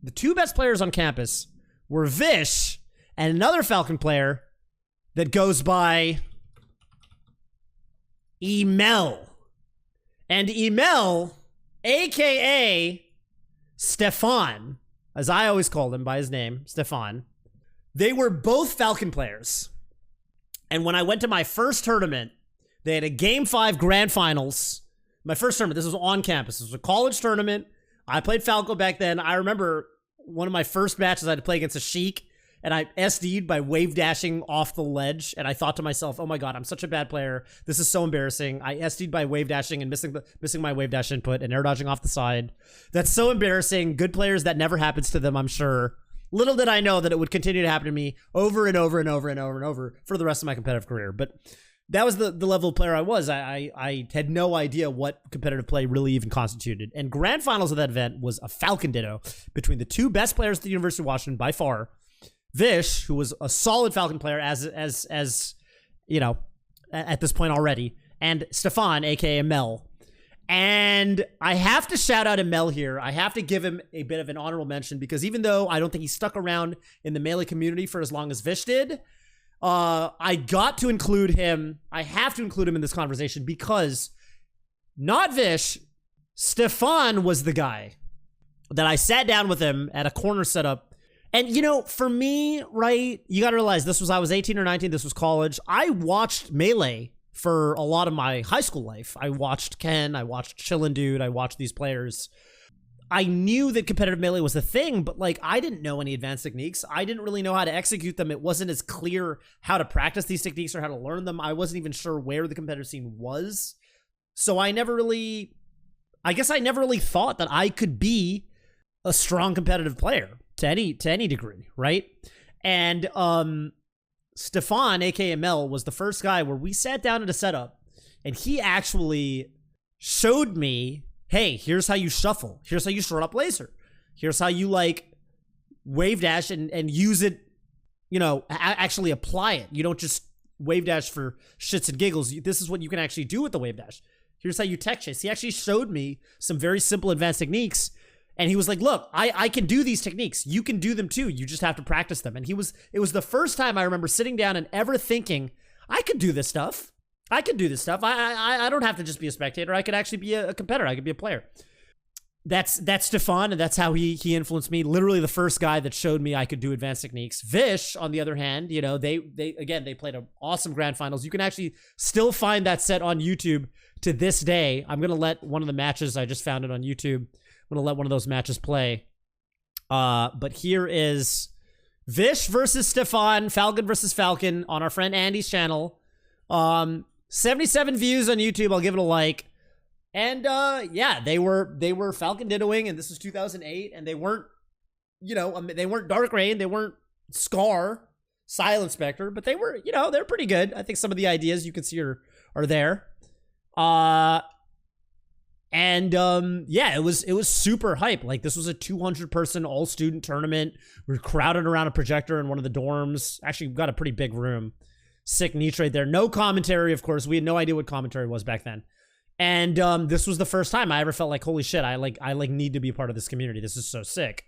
the 2 best players on campus were Vish and another Falcon player that goes by Emel. And Emel, aka Stefan, as I always called him by his name, Stefan, They were both Falcon players. And when I went to my first tournament, they had a Game 5 Grand Finals. My first tournament, this was on campus. This was a college tournament. I played Falco back then. I remember one of my first matches I had to play against a Sheik, and I SD'd by wave dashing off the ledge, and I thought to myself, oh my god, I'm such a bad player. This is so embarrassing. I SD'd by wave dashing and missing my wave dash input and air dodging off the side. That's so embarrassing. Good players, that never happens to them, I'm sure. Little did I know that it would continue to happen to me over and over and over and over and over for the rest of my competitive career. But that was the level of player I was. I had no idea what competitive play really even constituted. And grand finals of that event was a Falcon Ditto between the two best players at the University of Washington by far, Vish, who was a solid Falcon player as you know, at this point already, and Stefan, aka Mel. And I have to shout out Mel here. I have to give him a bit of an honorable mention because even though I don't think he stuck around in the Melee community for as long as Vish did, I got to include him. I have to include him in this conversation because not Vish, Stefan was the guy that I sat down with him at a corner setup. And, you know, for me, right, you got to realize I was 18 or 19. This was college. I watched Melee for a lot of my high school life. I watched Ken. I watched Chillin' Dude. I watched these players. I knew that competitive Melee was a thing, but, like, I didn't know any advanced techniques. I didn't really know how to execute them. It wasn't as clear how to practice these techniques or how to learn them. I wasn't even sure where the competitive scene was. So I never really thought that I could be a strong competitive player to any degree, right? And Stefan, aka Mel, was the first guy where we sat down at a setup and he actually showed me, hey, here's how you shuffle. Here's how you short up laser. Here's how you like wave dash and use it, you know, actually apply it. You don't just wave dash for shits and giggles. This is what you can actually do with the wave dash. Here's how you tech chase. He actually showed me some very simple advanced techniques. And he was like, look, I can do these techniques. You can do them too. You just have to practice them. And it was the first time I remember sitting down and ever thinking, I could do this stuff. I don't have to just be a spectator. I could actually be a competitor. I could be a player. That's Stefan, and that's how he influenced me. Literally the first guy that showed me I could do advanced techniques. Vish, on the other hand, you know, they played an awesome grand finals. You can actually still find that set on YouTube to this day. I'm going to let one of the matches, I just found it on YouTube. I'm going to let one of those matches play. But here is Vish versus Stefan, Falcon versus Falcon on our friend Andy's channel. 77 views on YouTube. I'll give it a like. And yeah, they were Falcon Dittoing, and this was 2008, and they weren't, you know, they weren't Dark Rain, they weren't Scar, Silent Spectre, but they were, you know, they're pretty good. I think some of the ideas you can see are there. And yeah, it was super hype. Like, this was a 200-person all-student tournament. We were crowded around a projector in one of the dorms. Actually, we got a pretty big room. Sick niche right there. No commentary, of course. We had no idea what commentary was back then. And this was the first time I ever felt like, holy shit, I need to be a part of this community. This is so sick.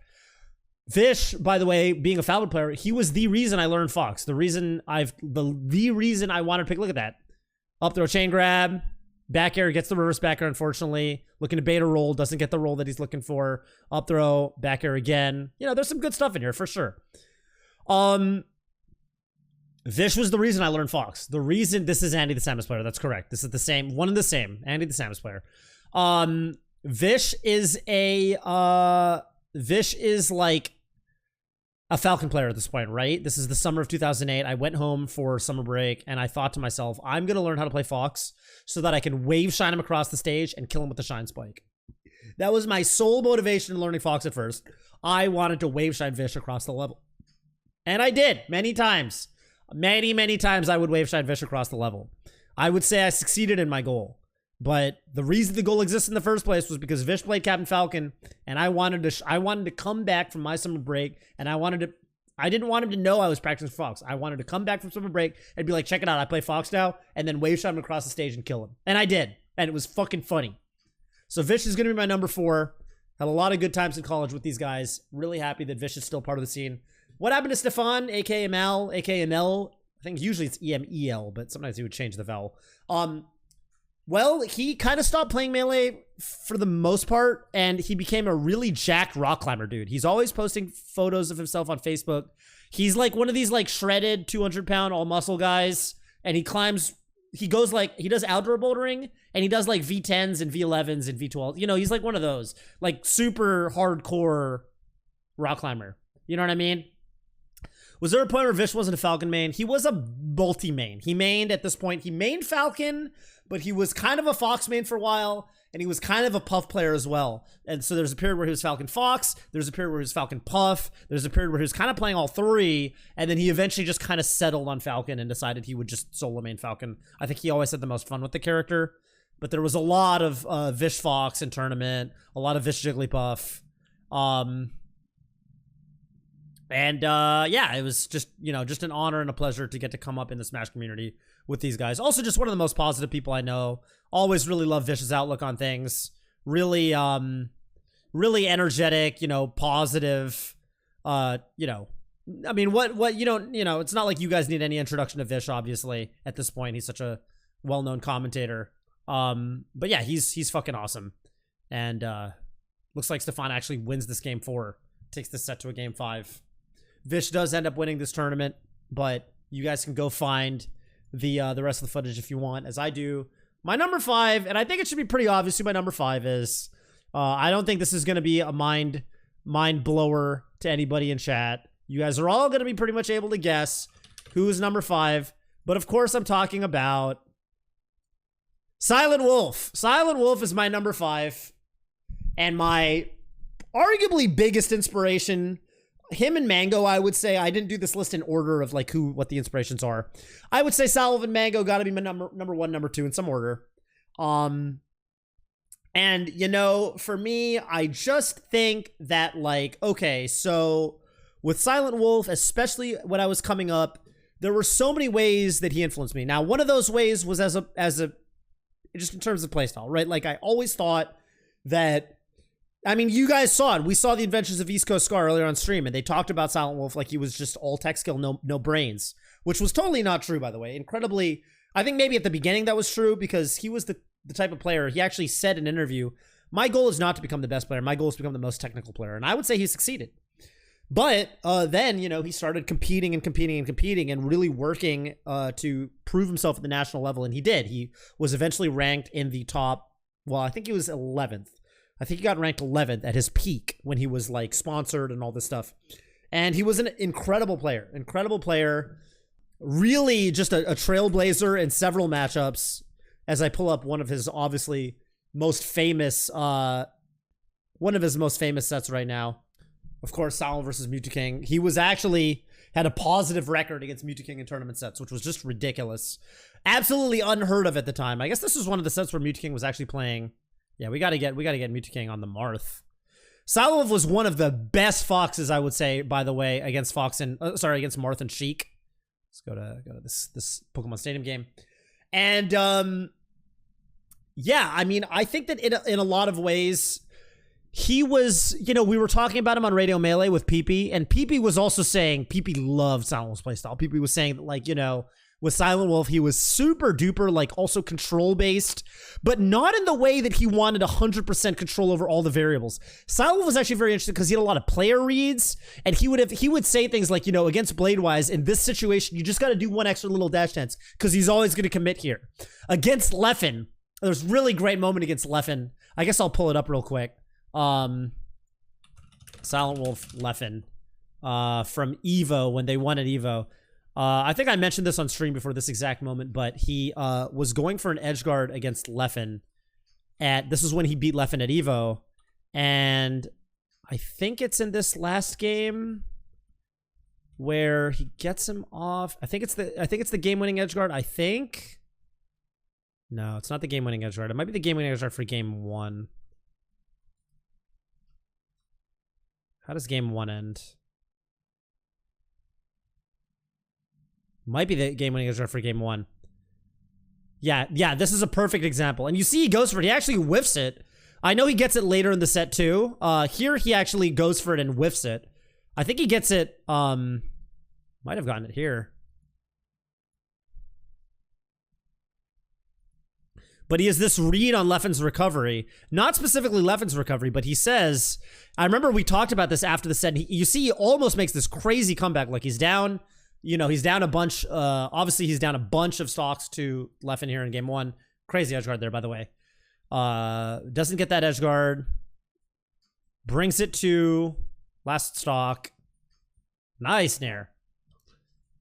Vish, by the way, being a Falcon player, he was the reason I learned Fox. The reason I wanted to pick a look at that. Up throw chain grab. Back air, gets the reverse back air, unfortunately. Looking to beta roll, doesn't get the roll that he's looking for. Up throw, back air again. You know, there's some good stuff in here, for sure. Vish was the reason I learned Fox. The reason, this is Andy the Samus player, that's correct. This is the same, one and the same, Andy the Samus player. Vish is like a Falcon player at this point, right? This is the summer of 2008. I went home for summer break, and I thought to myself, I'm going to learn how to play Fox so that I can wave shine him across the stage and kill him with the shine spike. That was my sole motivation in learning Fox at first. I wanted to wave shine Vish across the level. And I did, many times. Many times I would wave shine Vish across the level. I would say I succeeded in my goal. But the reason the goal exists in the first place was because Vish played Captain Falcon, and I wanted to come back from my summer break, and I didn't want him to know I was practicing Fox. I wanted to come back from summer break and be like, check it out, I play Fox now, and then wave shot him across the stage and kill him. And I did, and it was fucking funny. So Vish is going to be my number 4. Had a lot of good times in college with these guys. Really happy that Vish is still part of the scene. What happened to Stefan, aka Mal, aka Mel? I think usually it's E-M-E-L, but sometimes he would change the vowel. Well, he kind of stopped playing Melee for the most part, and he became a really jacked rock climber dude. He's always posting photos of himself on Facebook. He's like one of these like shredded 200-pound all muscle guys, and he goes like, he does outdoor bouldering, and he does like V10s and V11s and V12s. You know, he's like one of those like super hardcore rock climber. You know what I mean? Was there a point where Vish wasn't a Falcon main? He was a multi-main. He mained at this point. He mained Falcon, but he was kind of a Fox main for a while, and he was kind of a Puff player as well. And so there's a period where he was Falcon Fox, there's a period where he was Falcon Puff, there's a period where he was kind of playing all three, and then he eventually just kind of settled on Falcon and decided he would just solo main Falcon. I think he always had the most fun with the character, but there was a lot of Vish Fox in tournament, a lot of Vish Jigglypuff. Yeah, it was just, you know, just an honor and a pleasure to get to come up in the Smash community with these guys. Also, just one of the most positive people I know. Always really love Vish's outlook on things. Really, really energetic, you know, positive, you know, I mean, what, you don't, you know, it's not like you guys need any introduction to Vish, obviously, at this point. He's such a well-known commentator. But yeah, he's fucking awesome. And, looks like Stefan actually wins this game 4, takes this set to a game 5. Vish does end up winning this tournament, but you guys can go find the rest of the footage if you want, as I do. My number 5, and I think it should be pretty obvious who my number 5 is. I don't think this is going to be a mind blower to anybody in chat. You guys are all going to be pretty much able to guess who's number 5. But of course, I'm talking about Silent Wolf. Silent Wolf is my number 5, and my arguably biggest inspiration. Him and Mango, I would say. I didn't do this list in order of like what the inspirations are. I would say Silent Wolf and Mango got to be my number 1, number 2 in some order. And you know, for me, I just think that like, okay, so with Silent Wolf, especially when I was coming up, there were so many ways that he influenced me. Now, one of those ways was as a just in terms of playstyle, right? Like I always thought that, I mean, you guys saw it. We saw the Adventures of East Coast Scar earlier on stream, and they talked about Silent Wolf like he was just all tech skill, no brains, which was totally not true, by the way. Incredibly, I think maybe at the beginning that was true because he was the type of player, he actually said in an interview, my goal is not to become the best player. My goal is to become the most technical player. And I would say he succeeded. But then, you know, he started competing and really working to prove himself at the national level. And he did. He was eventually ranked in the top, well, I think he was 11th. I think he got ranked 11th at his peak when he was like sponsored and all this stuff. And he was an incredible player, really just a trailblazer in several matchups. As I pull up one of his obviously most famous, sets right now. Of course, Silent versus Mewtwo King. He was actually had a positive record against Mewtwo King in tournament sets, which was just ridiculous. Absolutely unheard of at the time. I guess this was one of the sets where Mewtwo King was actually playing. Yeah, we gotta get Mewtwo King on the Marth. Silent Wolf was one of the best foxes, I would say, by the way, against against Marth and Sheik. Let's go to this Pokemon Stadium game. And yeah, I mean, I think that in a lot of ways, he was, you know, we were talking about him on Radio Melee with PP, and PP was also saying PP loved Silent Wolf's playstyle. PP was saying that, like, you know, with Silent Wolf, he was super duper, like, also control based, but not in the way that he wanted 100% control over all the variables. Silent Wolf was actually very interesting because he had a lot of player reads, and he would say things like, you know, against Bladewise, in this situation, you just got to do one extra little dash dance because he's always going to commit here. Against Leffen, there's a really great moment against Leffen. I guess I'll pull it up real quick. Silent Wolf Leffen from EVO when they won at EVO. I think I mentioned this on stream before this exact moment, but he was going for an edge guard against Leffen. This is when he beat Leffen at EVO, and I think it's in this last game where he gets him off. I think it's the game-winning edge guard. I think. No, it's not the game-winning edge guard. It might be the game-winning edge guard for game 1. How does game 1 end? Might be the game-winning edge guard for game 1. Yeah, this is a perfect example. And you see he goes for it. He actually whiffs it. I know he gets it later in the set too. Here he actually goes for it and whiffs it. I think he gets it, might have gotten it here. But he has this read on Leffen's recovery. Not specifically Leffen's recovery, but he says, I remember we talked about this after the set. You see, he almost makes this crazy comeback. Like he's down, he's down a bunch. Obviously, he's down a bunch of stocks to Leffen here in game 1. Crazy edge guard there, by the way. Doesn't get that edge guard. Brings it to last stock. Nice nair.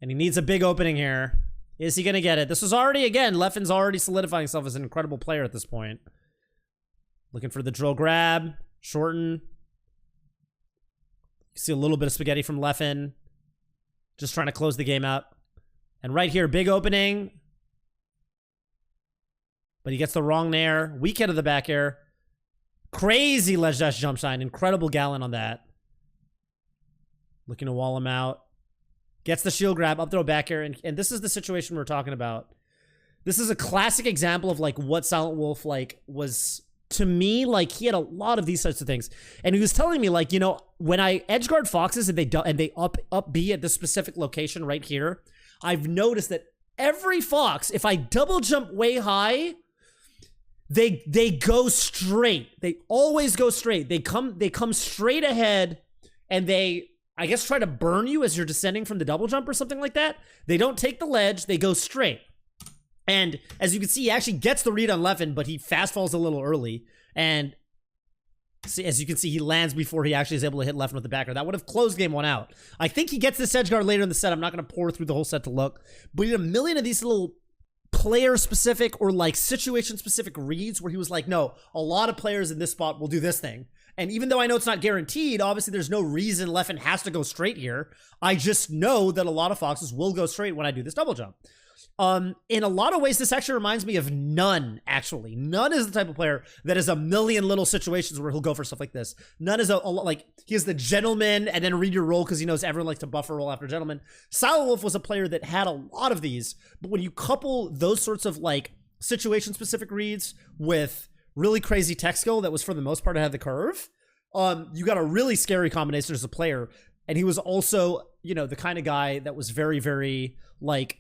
And he needs a big opening here. Is he going to get it? This was already, again, Leffen's already solidifying himself as an incredible player at this point. Looking for the drill grab. Shorten. You see a little bit of spaghetti from Leffen. Just trying to close the game out. And right here, big opening. But he gets the wrong nair. Weak head of the back air. Crazy ledge dash jump shine. Incredible gallon on that. Looking to wall him out. Gets the shield grab, up throw back air. And this is the situation we're talking about. This is a classic example of like what Silent Wolf like was to me. Like he had a lot of these types of things. And he was telling me like, when I edge guard foxes and they up B at this specific location right here, I've noticed that every fox, if I double jump way high, they go straight. They always go straight. They come straight ahead and they, I guess, try to burn you as you're descending from the double jump or something like that. They don't take the ledge. They go straight. And as you can see, he actually gets the read on Leffen, but he fast falls a little early. And see, as you can see, he lands before he actually is able to hit Leffen with the backer. That would have closed game 1 out. I think he gets this edge guard later in the set. I'm not going to pour through the whole set to look. But he had a million of these little player-specific or like situation-specific reads where he was like, no, a lot of players in this spot will do this thing. And even though I know it's not guaranteed, obviously there's no reason Leffen has to go straight here. I just know that a lot of foxes will go straight when I do this double jump. In a lot of ways, this actually reminds me of None, actually. None is the type of player that has a million little situations where he'll go for stuff like this. None is like, he is the gentleman and then read your roll because he knows everyone likes to buffer roll after gentleman. Silent Wolf was a player that had a lot of these, but when you couple those sorts of like situation-specific reads with really crazy tech skill that was for the most part ahead of the curve, you got a really scary combination as a player. And he was also, the kind of guy that was very, very like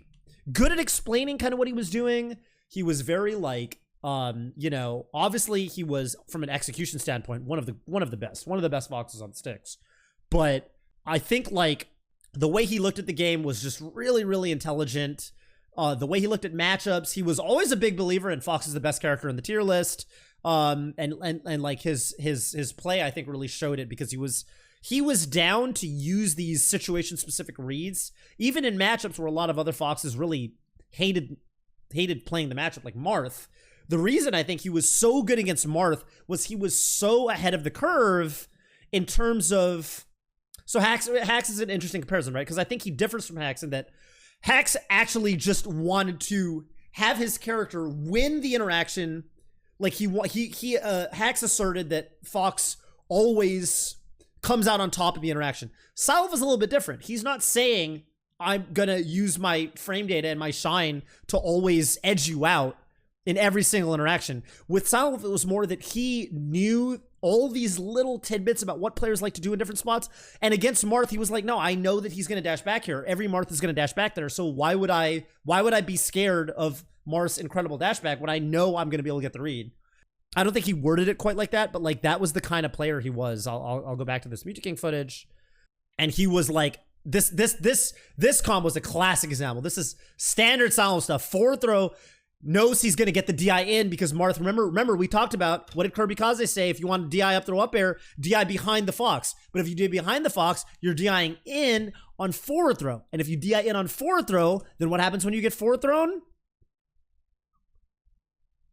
good at explaining kind of what he was doing. He was very like, obviously he was from an execution standpoint, one of the best foxes on sticks. But I think like the way he looked at the game was just really, really intelligent. The way he looked at matchups, he was always a big believer in Fox is the best character in the tier list. And like his play, I think, really showed it because he was down to use these situation specific reads, even in matchups where a lot of other foxes really hated playing the matchup, like Marth. The reason I think he was so good against Marth was he was so ahead of the curve in terms of. So Hax is an interesting comparison, right? Because I think he differs from Hax in that Hax actually just wanted to have his character win the interaction. Like Hax asserted that Fox always comes out on top of the interaction. Silent is a little bit different. He's not saying I'm gonna use my frame data and my shine to always edge you out in every single interaction. With Silent, it was more that he knew all these little tidbits about what players like to do in different spots. And against Marth, he was like, no, I know that he's going to dash back here. Every Marth is going to dash back there. So why would I be scared of Marth's incredible dash back when I know I'm going to be able to get the read? I don't think he worded it quite like that, but like that was the kind of player he was. I'll go back to this Music King footage. And he was like, this combo was a classic example. This is standard Silent stuff. Forward throw, knows he's going to get the DI in because Marth, remember we talked about what did Kirby Kaze say? If you want to DI up throw up air, DI behind the fox. But if you do behind the fox, you're DIing in on forward throw. And if you DI in on forward throw, then what happens when you get forward thrown?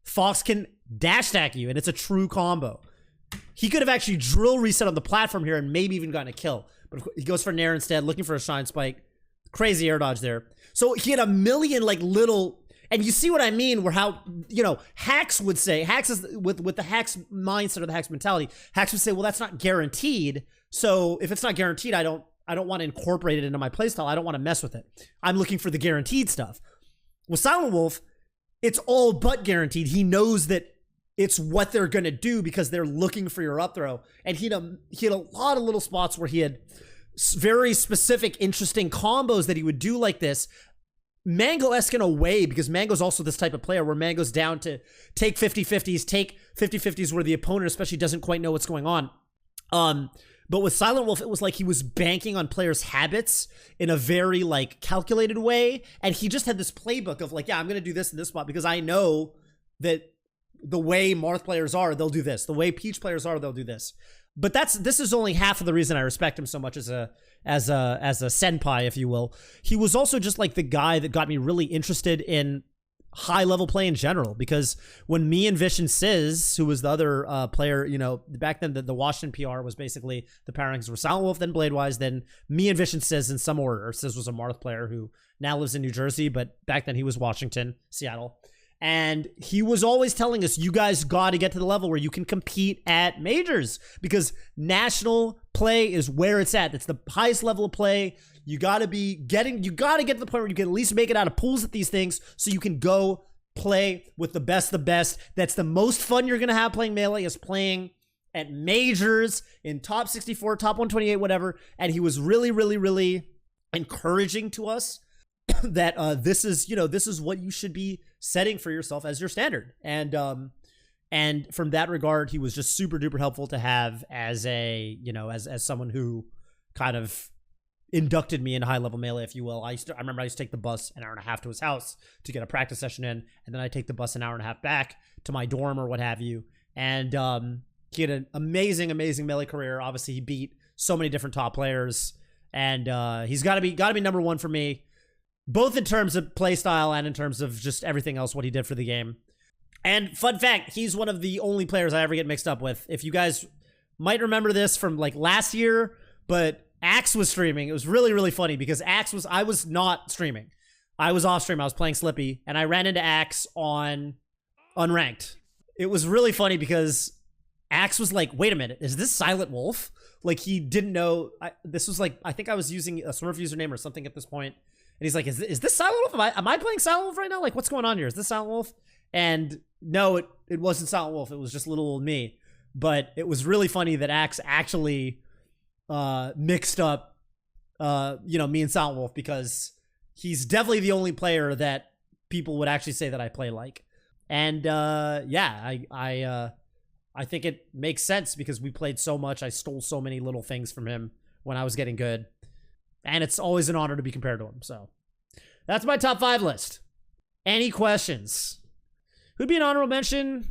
Fox can dash stack you, and it's a true combo. He could have actually drill reset on the platform here and maybe even gotten a kill. But he goes for Nair instead, looking for a shine spike. Crazy air dodge there. So he had a million like little. And you see what I mean, where how, Hax would say, Hax is with the Hax mindset or the Hax mentality, Hax would say, well, that's not guaranteed. So if it's not guaranteed, I don't want to incorporate it into my playstyle. I don't want to mess with it. I'm looking for the guaranteed stuff. With Silent Wolf, it's all but guaranteed. He knows that it's what they're going to do because they're looking for your up throw. And he had a lot of little spots where he had very specific, interesting combos that he would do like this. Mango-esque in a way, because Mango's also this type of player where Mango's down to take 50-50s, take 50-50s where the opponent especially doesn't quite know what's going on. But with Silent Wolf, it was like he was banking on players' habits in a very like calculated way. And he just had this playbook of like, yeah, I'm going to do this in this spot because I know that the way Marth players are, they'll do this. The way Peach players are, they'll do this. But this is only half of the reason I respect him so much as a senpai, if you will. He was also just like the guy that got me really interested in high level play in general, because when me and Vish and Sizz, who was the other player, you know, back then the Washington PR was basically the power rankings were Silent Wolf, then Bladewise, then me and Vish and Sizz in some order. Sizz was a Marth player who now lives in New Jersey, but back then he was Washington, Seattle. And he was always telling us, you guys got to get to the level where you can compete at majors, because national play is where it's at. It's the highest level of play. You got to get to the point where you can at least make it out of pools at these things so you can go play with the best of the best. That's the most fun you're going to have playing Melee, is playing at majors in top 64, top 128, whatever. And he was really, really, really encouraging to us that this is what you should be setting for yourself as your standard. And from that regard, he was just super duper helpful to have as a, you know, as someone who kind of inducted me in high level Melee, if you will. I remember I used to take the bus an hour and a half to his house to get a practice session in, and then I take the bus an hour and a half back to my dorm or what have you. And he had an amazing Melee career. Obviously, he beat so many different top players, and he's got to be number one for me, both in terms of play style and in terms of just everything else, what he did for the game. And fun fact, he's one of the only players I ever get mixed up with. If you guys might remember this from like last year, but Axe was streaming. It was really, really funny because I was not streaming. I was off stream. I was playing Slippy, and I ran into Axe on Unranked. It was really funny because Axe was like, wait a minute, is this Silent Wolf? Like, he didn't know. This was like, I think I was using a Smurf username or something at this point. And he's like, is this Silent Wolf? Am I playing Silent Wolf right now? Like, what's going on here? Is this Silent Wolf? And no, it wasn't Silent Wolf. It was just little old me. But it was really funny that Axe actually mixed up, me and Silent Wolf, because he's definitely the only player that people would actually say that I play like. And I think it makes sense because we played so much. I stole so many little things from him when I was getting good. And it's always an honor to be compared to him. So that's my top 5 list. Any questions? Who'd be an honorable mention?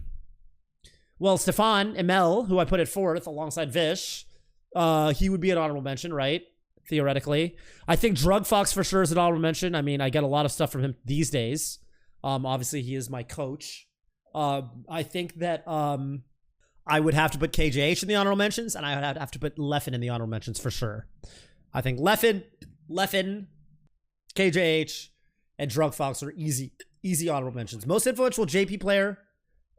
Well, Stefan Emel, who I put at 4th alongside Vish. He would be an honorable mention, right? Theoretically. I think Drug Fox for sure is an honorable mention. I mean, I get a lot of stuff from him these days. Obviously, he is my coach. I think that I would have to put KJH in the honorable mentions, and I would have to put Leffen in the honorable mentions for sure. I think Leffen, KJH, and Drug Fox are easy honorable mentions. Most influential JP player.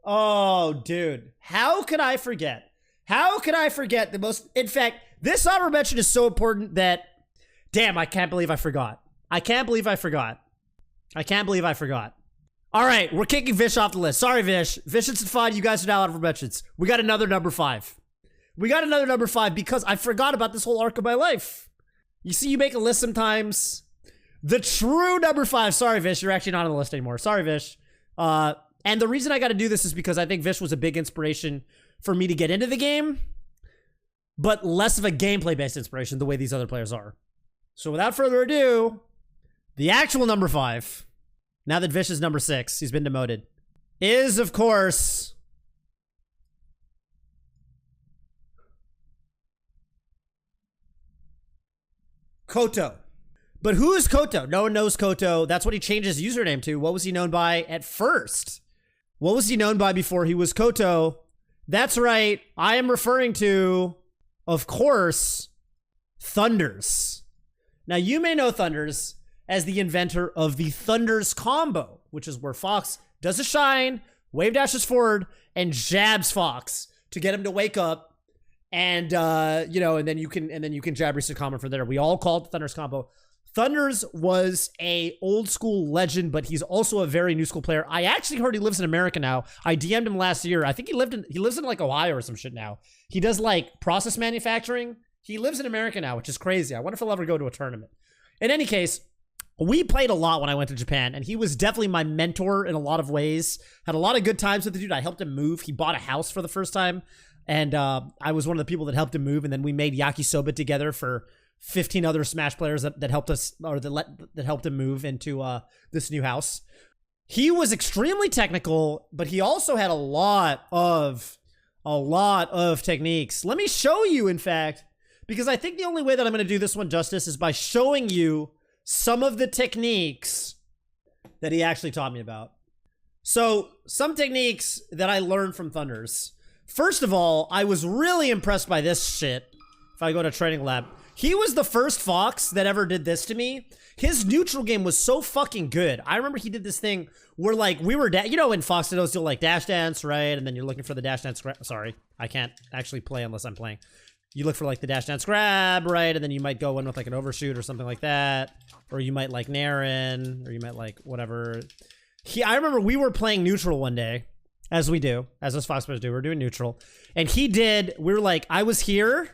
Oh, dude. How could I forget? The most... In fact, this honorable mention is so important that... Damn, I can't believe I forgot. All right, we're kicking Vish off the list. Sorry, Vish. Vish and Stefan, you guys are now honorable mentions. We got another number 5. Because I forgot about this whole arc of my life. You see, you make a list sometimes. The true number 5. Sorry, Vish. You're actually not on the list anymore. Sorry, Vish. And the reason I got to do this is because I think Vish was a big inspiration for me to get into the game, but less of a gameplay-based inspiration the way these other players are. So without further ado, the actual number 5, now that Vish is number 6, he's been demoted, is, of course, Koto. But who is Koto? No one knows Koto. That's what he changed his username to. What was he known by at first? What was he known by before he was Koto? That's right. I am referring to, of course, Thunders. Now, you may know Thunders as the inventor of the Thunders combo, which is where Fox does a shine, wave dashes forward, and jabs Fox to get him to wake up. And, and then you can jab Reset Common from there. We all call it the Thunders combo. Thunders was a old school legend, but he's also a very new school player. I actually heard he lives in America now. I DM'd him last year. I think he lives in like Ohio or some shit now. He does like process manufacturing. He lives in America now, which is crazy. I wonder if he'll ever go to a tournament. In any case, We played a lot when I went to Japan, and he was definitely my mentor in a lot of ways. Had a lot of good times with the dude. I helped him move. He bought a house for the first time, and I was one of the people that helped him move, and then we made yakisoba together for 15 other Smash players that helped us, or that helped him move into this new house. He was extremely technical, but he also had a lot of techniques. Let me show you, in fact, because I think the only way that I'm going to do this one justice is by showing you some of the techniques that he actually taught me about. So, some techniques that I learned from Thunders. First of all, I was really impressed by this shit. If I go to Training Lab, he was the first Fox that ever did this to me. His neutral game was so fucking good. I remember he did this thing where, like, we were, you know, in Fox Dittos, you'll, like, dash dance, right? And then you're looking for the dash dance. Sorry, I can't actually play unless I'm playing. You look for, like, the dash dance grab, right? And then you might go in with, like, an overshoot or something like that. Or you might, like, nair in, or you might, like, whatever. I remember we were playing neutral one day, as we do, as us Fox players do. We're doing neutral. And we were like, I was here.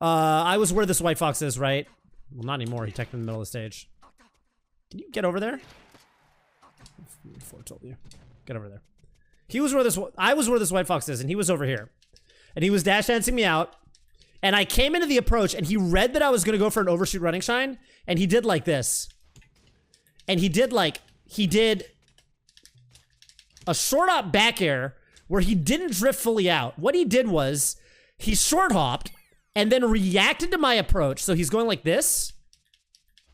I was where this white fox is, right? Well, not anymore. He teched in the middle of the stage. Can you get over there? Before I told you. Get over there. I was where this white fox is, and he was over here. And he was dash dancing me out. And I came into the approach, and he read that I was going to go for an overshoot running shine, and he did like this. And he did a short hop back air where he didn't drift fully out. What he did was he short hopped and then reacted to my approach. So he's going like this,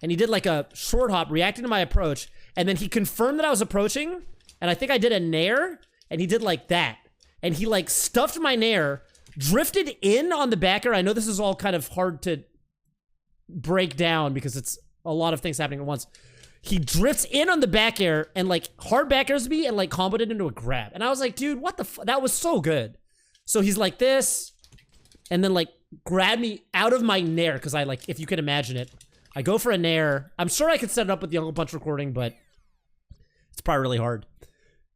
and he did like a short hop reacting to my approach, and then he confirmed that I was approaching, and I think I did a nair, and he did like that. And he like stuffed my nair, drifted in on the back air. I know this is all kind of hard to break down because it's a lot of things happening at once. He drifts in on the back air and like hard back airs me and like comboed it into a grab. And I was like, dude, what the that was so good. So he's like this, and then like grab me out of my nair, because I like, if you can imagine it, I go for a nair. I'm sure I could set it up with the Uncle Punch recording, but it's probably really hard.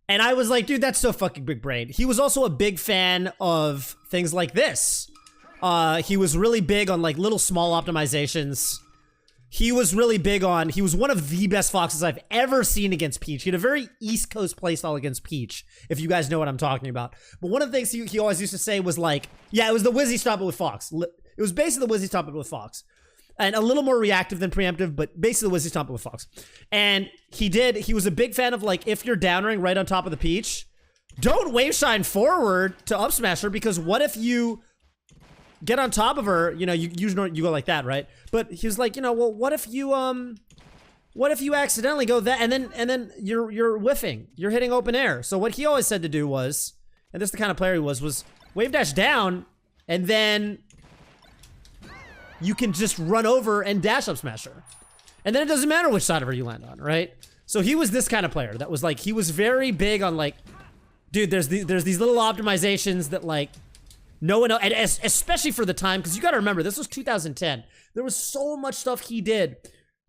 And I was like, dude, that's so fucking big brain. He was also a big fan of things like this. He was really big on like little small optimizations. He was really big on, he was one of the best Foxes I've ever seen against Peach. He had a very East Coast playstyle against Peach, if you guys know what I'm talking about. But one of the things he always used to say was like, yeah, it was the Wizzy Stop It with Fox. It was basically the Wizzy Stop It with Fox. And a little more reactive than preemptive, but basically Wizzy Stop It with Fox. And he was a big fan of like, if you're downering right on top of the Peach, don't wave shine forward to up smash her, because what if you get on top of her, you know, you go like that, right? But he was like, you know, well, what if you accidentally go that, and then you're whiffing, you're hitting open air. So what he always said to do was, and this is the kind of player he was wave dash down, and then you can just run over and dash up smash her. And then it doesn't matter which side of her you land on, right? So he was this kind of player that was like, he was very big on like, dude, there's these little optimizations that like, no one else, and especially for the time, because you got to remember, this was 2010. There was so much stuff he did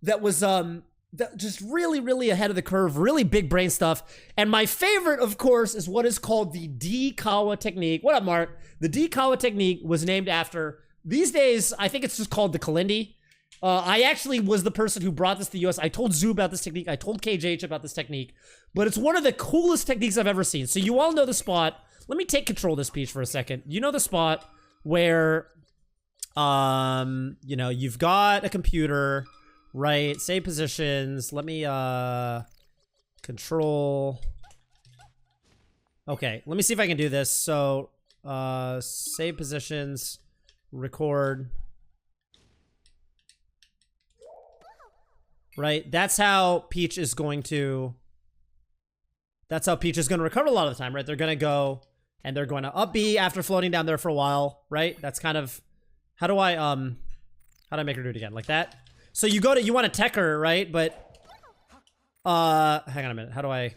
that was that just really, really ahead of the curve, really big brain stuff. And my favorite, of course, is what is called the D-Kawa technique. What up, Mark? The D-Kawa technique was named after, these days, I think it's just called the Kalindi. I actually was the person who brought this to the US. I told Zoo about this technique. I told KJH about this technique. But it's one of the coolest techniques I've ever seen. So you all know the spot. Let me take control of this Peach for a second. You know the spot where, you know, you've got a computer, right? Save positions. Let me, control. Okay, let me see if I can do this. So, save positions, record. Right? That's how Peach is going to recover a lot of the time, right? They're going to go and they're going to up B after floating down there for a while, right? That's kind of, how do I make her do it again? Like that? So you want to tech her, right? But, hang on a minute. How do I?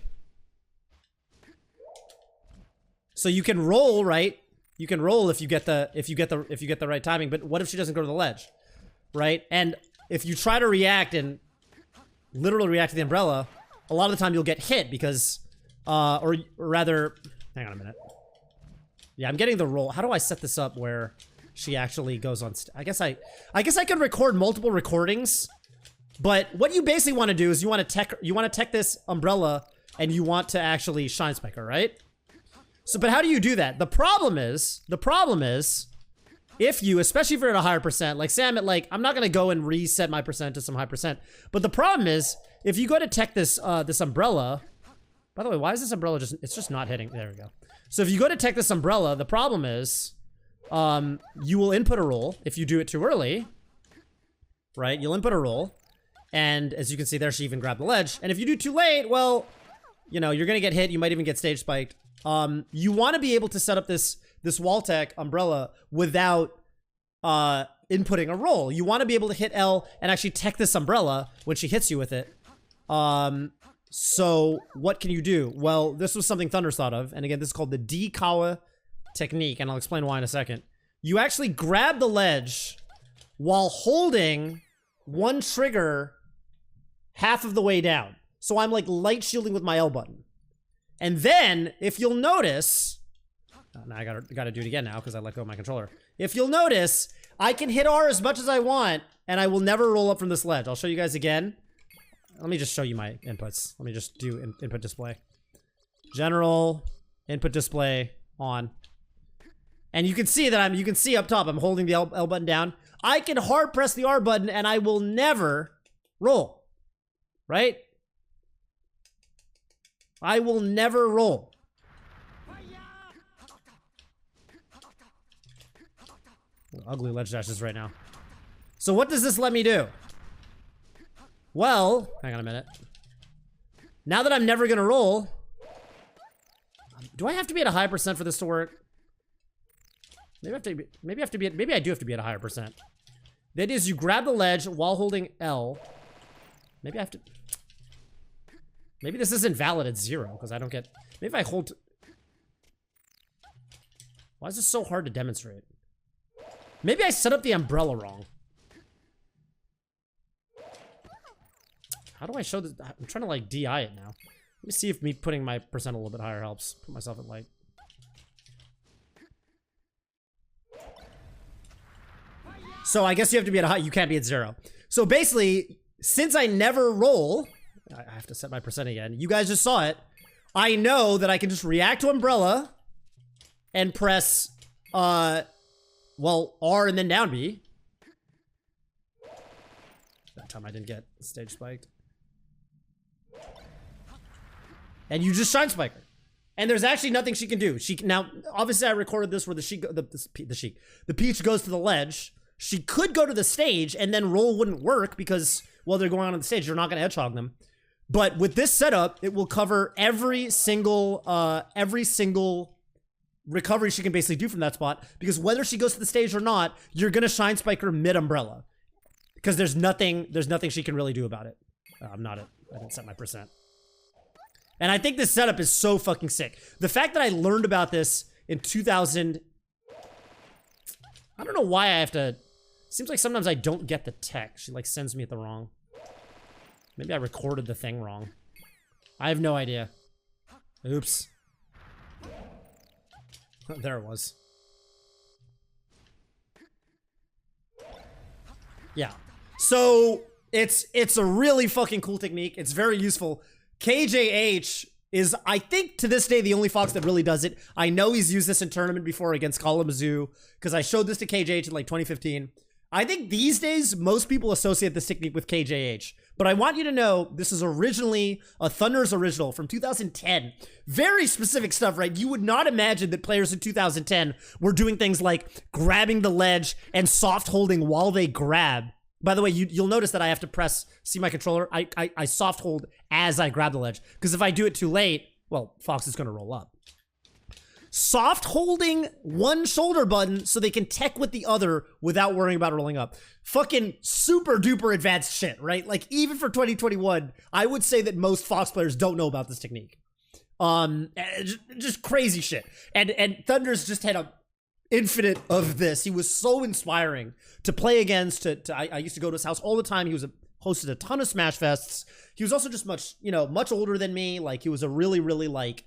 So you can roll, right? You can roll if you get the right timing, but what if she doesn't go to the ledge? Right? And if you try to react and literally react to the umbrella, a lot of the time you'll get hit because, or rather, hang on a minute. Yeah, I'm getting the roll. How do I set this up where she actually goes on? I guess I could record multiple recordings But what you basically want to do is you want to tech this umbrella and you want to actually shine spike her, right? So, but how do you do that? The problem is, if you, especially if you're at a higher percent, like say I'm at like, I'm not gonna go and reset my percent to some high percent, but the problem is, if you go to tech this, this umbrella, by the way, why is this umbrella it's just not hitting, there we go. So if you go to tech this umbrella, the problem is, you will input a roll if you do it too early, right? You'll input a roll, and as you can see there, she even grabbed the ledge, and if you do too late, well, you know, you're gonna get hit, you might even get stage spiked. You want to be able to set up this wall tech umbrella without inputting a roll. You want to be able to hit L and actually tech this umbrella when she hits you with it. So what can you do? Well, this was something Thunder's thought of, and again, this is called the D-Kawa technique, and I'll explain why in a second. You actually grab the ledge while holding one trigger half of the way down. So I'm like light shielding with my L button. And then, if you'll notice, now I gotta do it again now because I let go of my controller. If you'll notice, I can hit R as much as I want, and I will never roll up from this ledge. I'll show you guys again. Let me just show you my inputs. Let me just do input display. General, input display, on. And you can see that you can see up top, I'm holding the L button down. I can hard press the R button, and I will never roll. Right? I will never roll. Ugly ledge dashes right now. So what does this let me do? Well, hang on a minute. Now that I'm never gonna roll, do I have to be at a high percent for this to work? Maybe I do have to be at a higher percent. The idea is you grab the ledge while holding L. Maybe I have to. Maybe this isn't valid at 0, because I don't get... Maybe if I hold... Why is this so hard to demonstrate? Maybe I set up the umbrella wrong. How do I show this? I'm trying to, like, DI it now. Let me see if me putting my percent a little bit higher helps. Put myself at, like... So I guess you have to be at a high... You can't be at 0. So basically, since I never roll... I have to set my percent again. You guys just saw it. I know that I can just react to umbrella and press, well, R and then down B. That time I didn't get stage spiked. And you just shine spike her. And there's actually nothing she can do. Now, obviously I recorded this where the peach goes to the ledge. She could go to the stage and then roll wouldn't work because, well, they're going on the stage. You're not going to hedgehog them. But with this setup, it will cover every single recovery she can basically do from that spot. Because whether she goes to the stage or not, you're gonna shine spike her mid umbrella. Because there's nothing she can really do about it. I didn't set my percent. And I think this setup is so fucking sick. The fact that I learned about this in 2000, I don't know why I have to. Seems like sometimes I don't get the tech. She like sends me at the wrong. Maybe I recorded the thing wrong. I have no idea. Oops. There it was. Yeah. So it's a really fucking cool technique. It's very useful. KJH is, I think, to this day, the only Fox that really does it. I know he's used this in tournament before against Kalamazoo, because I showed this to KJH in like 2015. I think these days, most people associate this technique with KJH. But I want you to know, this is originally a Thunder's original from 2010. Very specific stuff, right? You would not imagine that players in 2010 were doing things like grabbing the ledge and soft holding while they grab. By the way, you'll notice that I have to press, see my controller? I soft hold as I grab the ledge. Because if I do it too late, well, Fox is going to roll up. Soft holding one shoulder button so they can tech with the other without worrying about rolling up. Fucking super duper advanced shit, right? Like, even for 2021, I would say that most Fox players don't know about this technique. Just crazy shit. And Thunder's just had a infinite of this. He was so inspiring to play against. I used to go to his house all the time. He hosted a ton of Smash Fests. He was also just much older than me. Like, he was a really, really, like,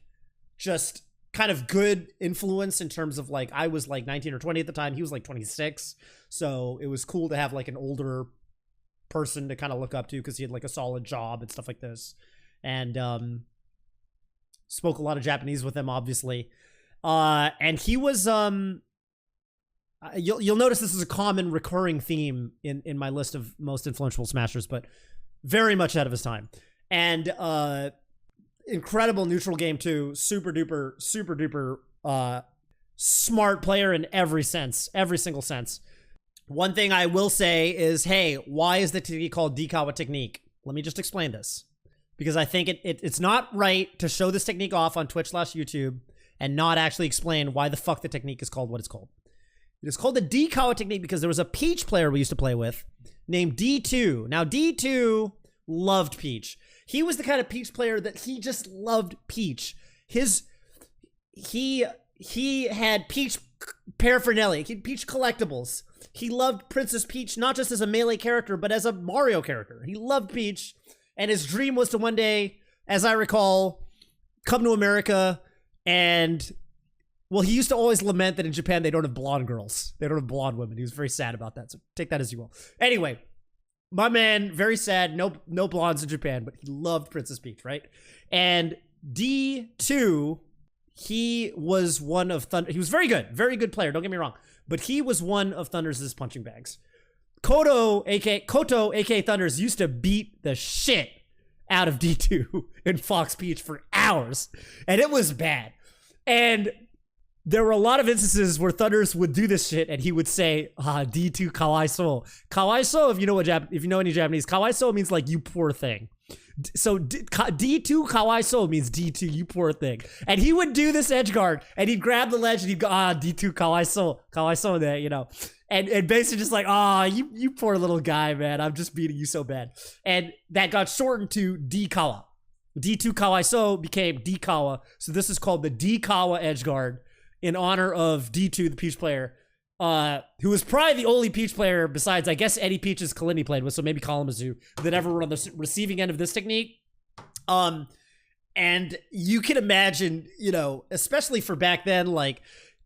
just kind of good influence in terms of, like, I was, like, 19 or 20 at the time. He was, like, 26. So it was cool to have, like, an older person to kind of look up to because he had like a solid job and stuff like this. And spoke a lot of Japanese with him, obviously. And he was you'll notice this is a common recurring theme in my list of most influential smashers, but very much ahead of his time. And incredible neutral game too. Super duper smart player in every sense, every single sense. One thing I will say is, hey, why is the technique called Dikawa technique? Let me just explain this, because I think it's not right to show this technique off on Twitch/YouTube and not actually explain why the fuck the technique is called what it's called. It is called the Dikawa technique because there was a Peach player we used to play with named D2. Now, D2 loved Peach. He was the kind of Peach player that he just loved Peach. He had Peach paraphernalia, he had Peach collectibles. He loved Princess Peach not just as a Melee character, but as a Mario character. He loved Peach, and his dream was to one day, as I recall, come to America and... Well, he used to always lament that in Japan they don't have blonde girls. They don't have blonde women. He was very sad about that, so take that as you will. Anyway, my man, very sad. No blondes in Japan, but he loved Princess Peach, right? And D2, he was one of Thunder. He was very good player. Don't get me wrong, but he was one of Thunder's punching bags. Koto, aka Thunders, used to beat the shit out of D2 in Fox Peach for hours, and it was bad. And there were a lot of instances where Thunders would do this shit and he would say, D2 kawaiso. Kawaiso, if you know any Japanese, kawaiso means like, you poor thing. So D2 kawaiso means D2, you poor thing. And he would do this edge guard and he'd grab the ledge and he'd go, D2 kawaiso there, you know. And basically just like, you poor little guy, man. I'm just beating you so bad. And that got shortened to D-kawa. D2 kawaiso became D-kawa. So this is called the D-kawa edge guard, in honor of D2, the Peach player, who was probably the only Peach player besides, I guess, Eddie Peach's Kalini played with, so maybe Kalamazoo, that ever were on the receiving end of this technique. And you can imagine, especially for back then, like,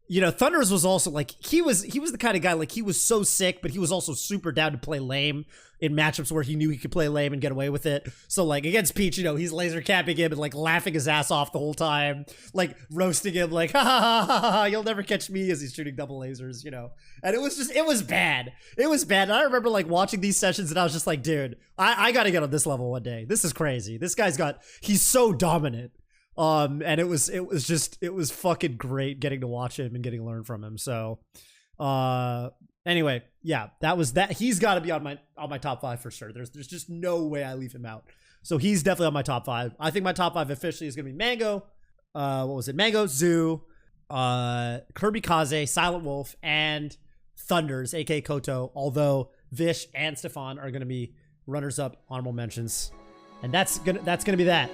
Thunders was also like, he was the kind of guy, like, he was so sick, but he was also super down to play lame in matchups where he knew he could play lame and get away with it. So like against Peach, he's laser capping him and like laughing his ass off the whole time, like roasting him, like, ha, you'll never catch me, as he's shooting double lasers, And it was bad. It was bad. And I remember like watching these sessions and I was just like, dude, I gotta get on this level one day. This is crazy. This guy's he's so dominant. And it was fucking great getting to watch him and getting to learn from him. So, anyway, yeah, that was that. He's got to be on my top 5 for sure. There's just no way I leave him out. So he's definitely on my top 5. I think my top 5 officially is gonna be Mango. What was it? Mango, Zoo, Kirby Kaze, Silent Wolf, and Thunders, aka Koto. Although Vish and Stefan are gonna be runners up, honorable mentions, and that's gonna be that.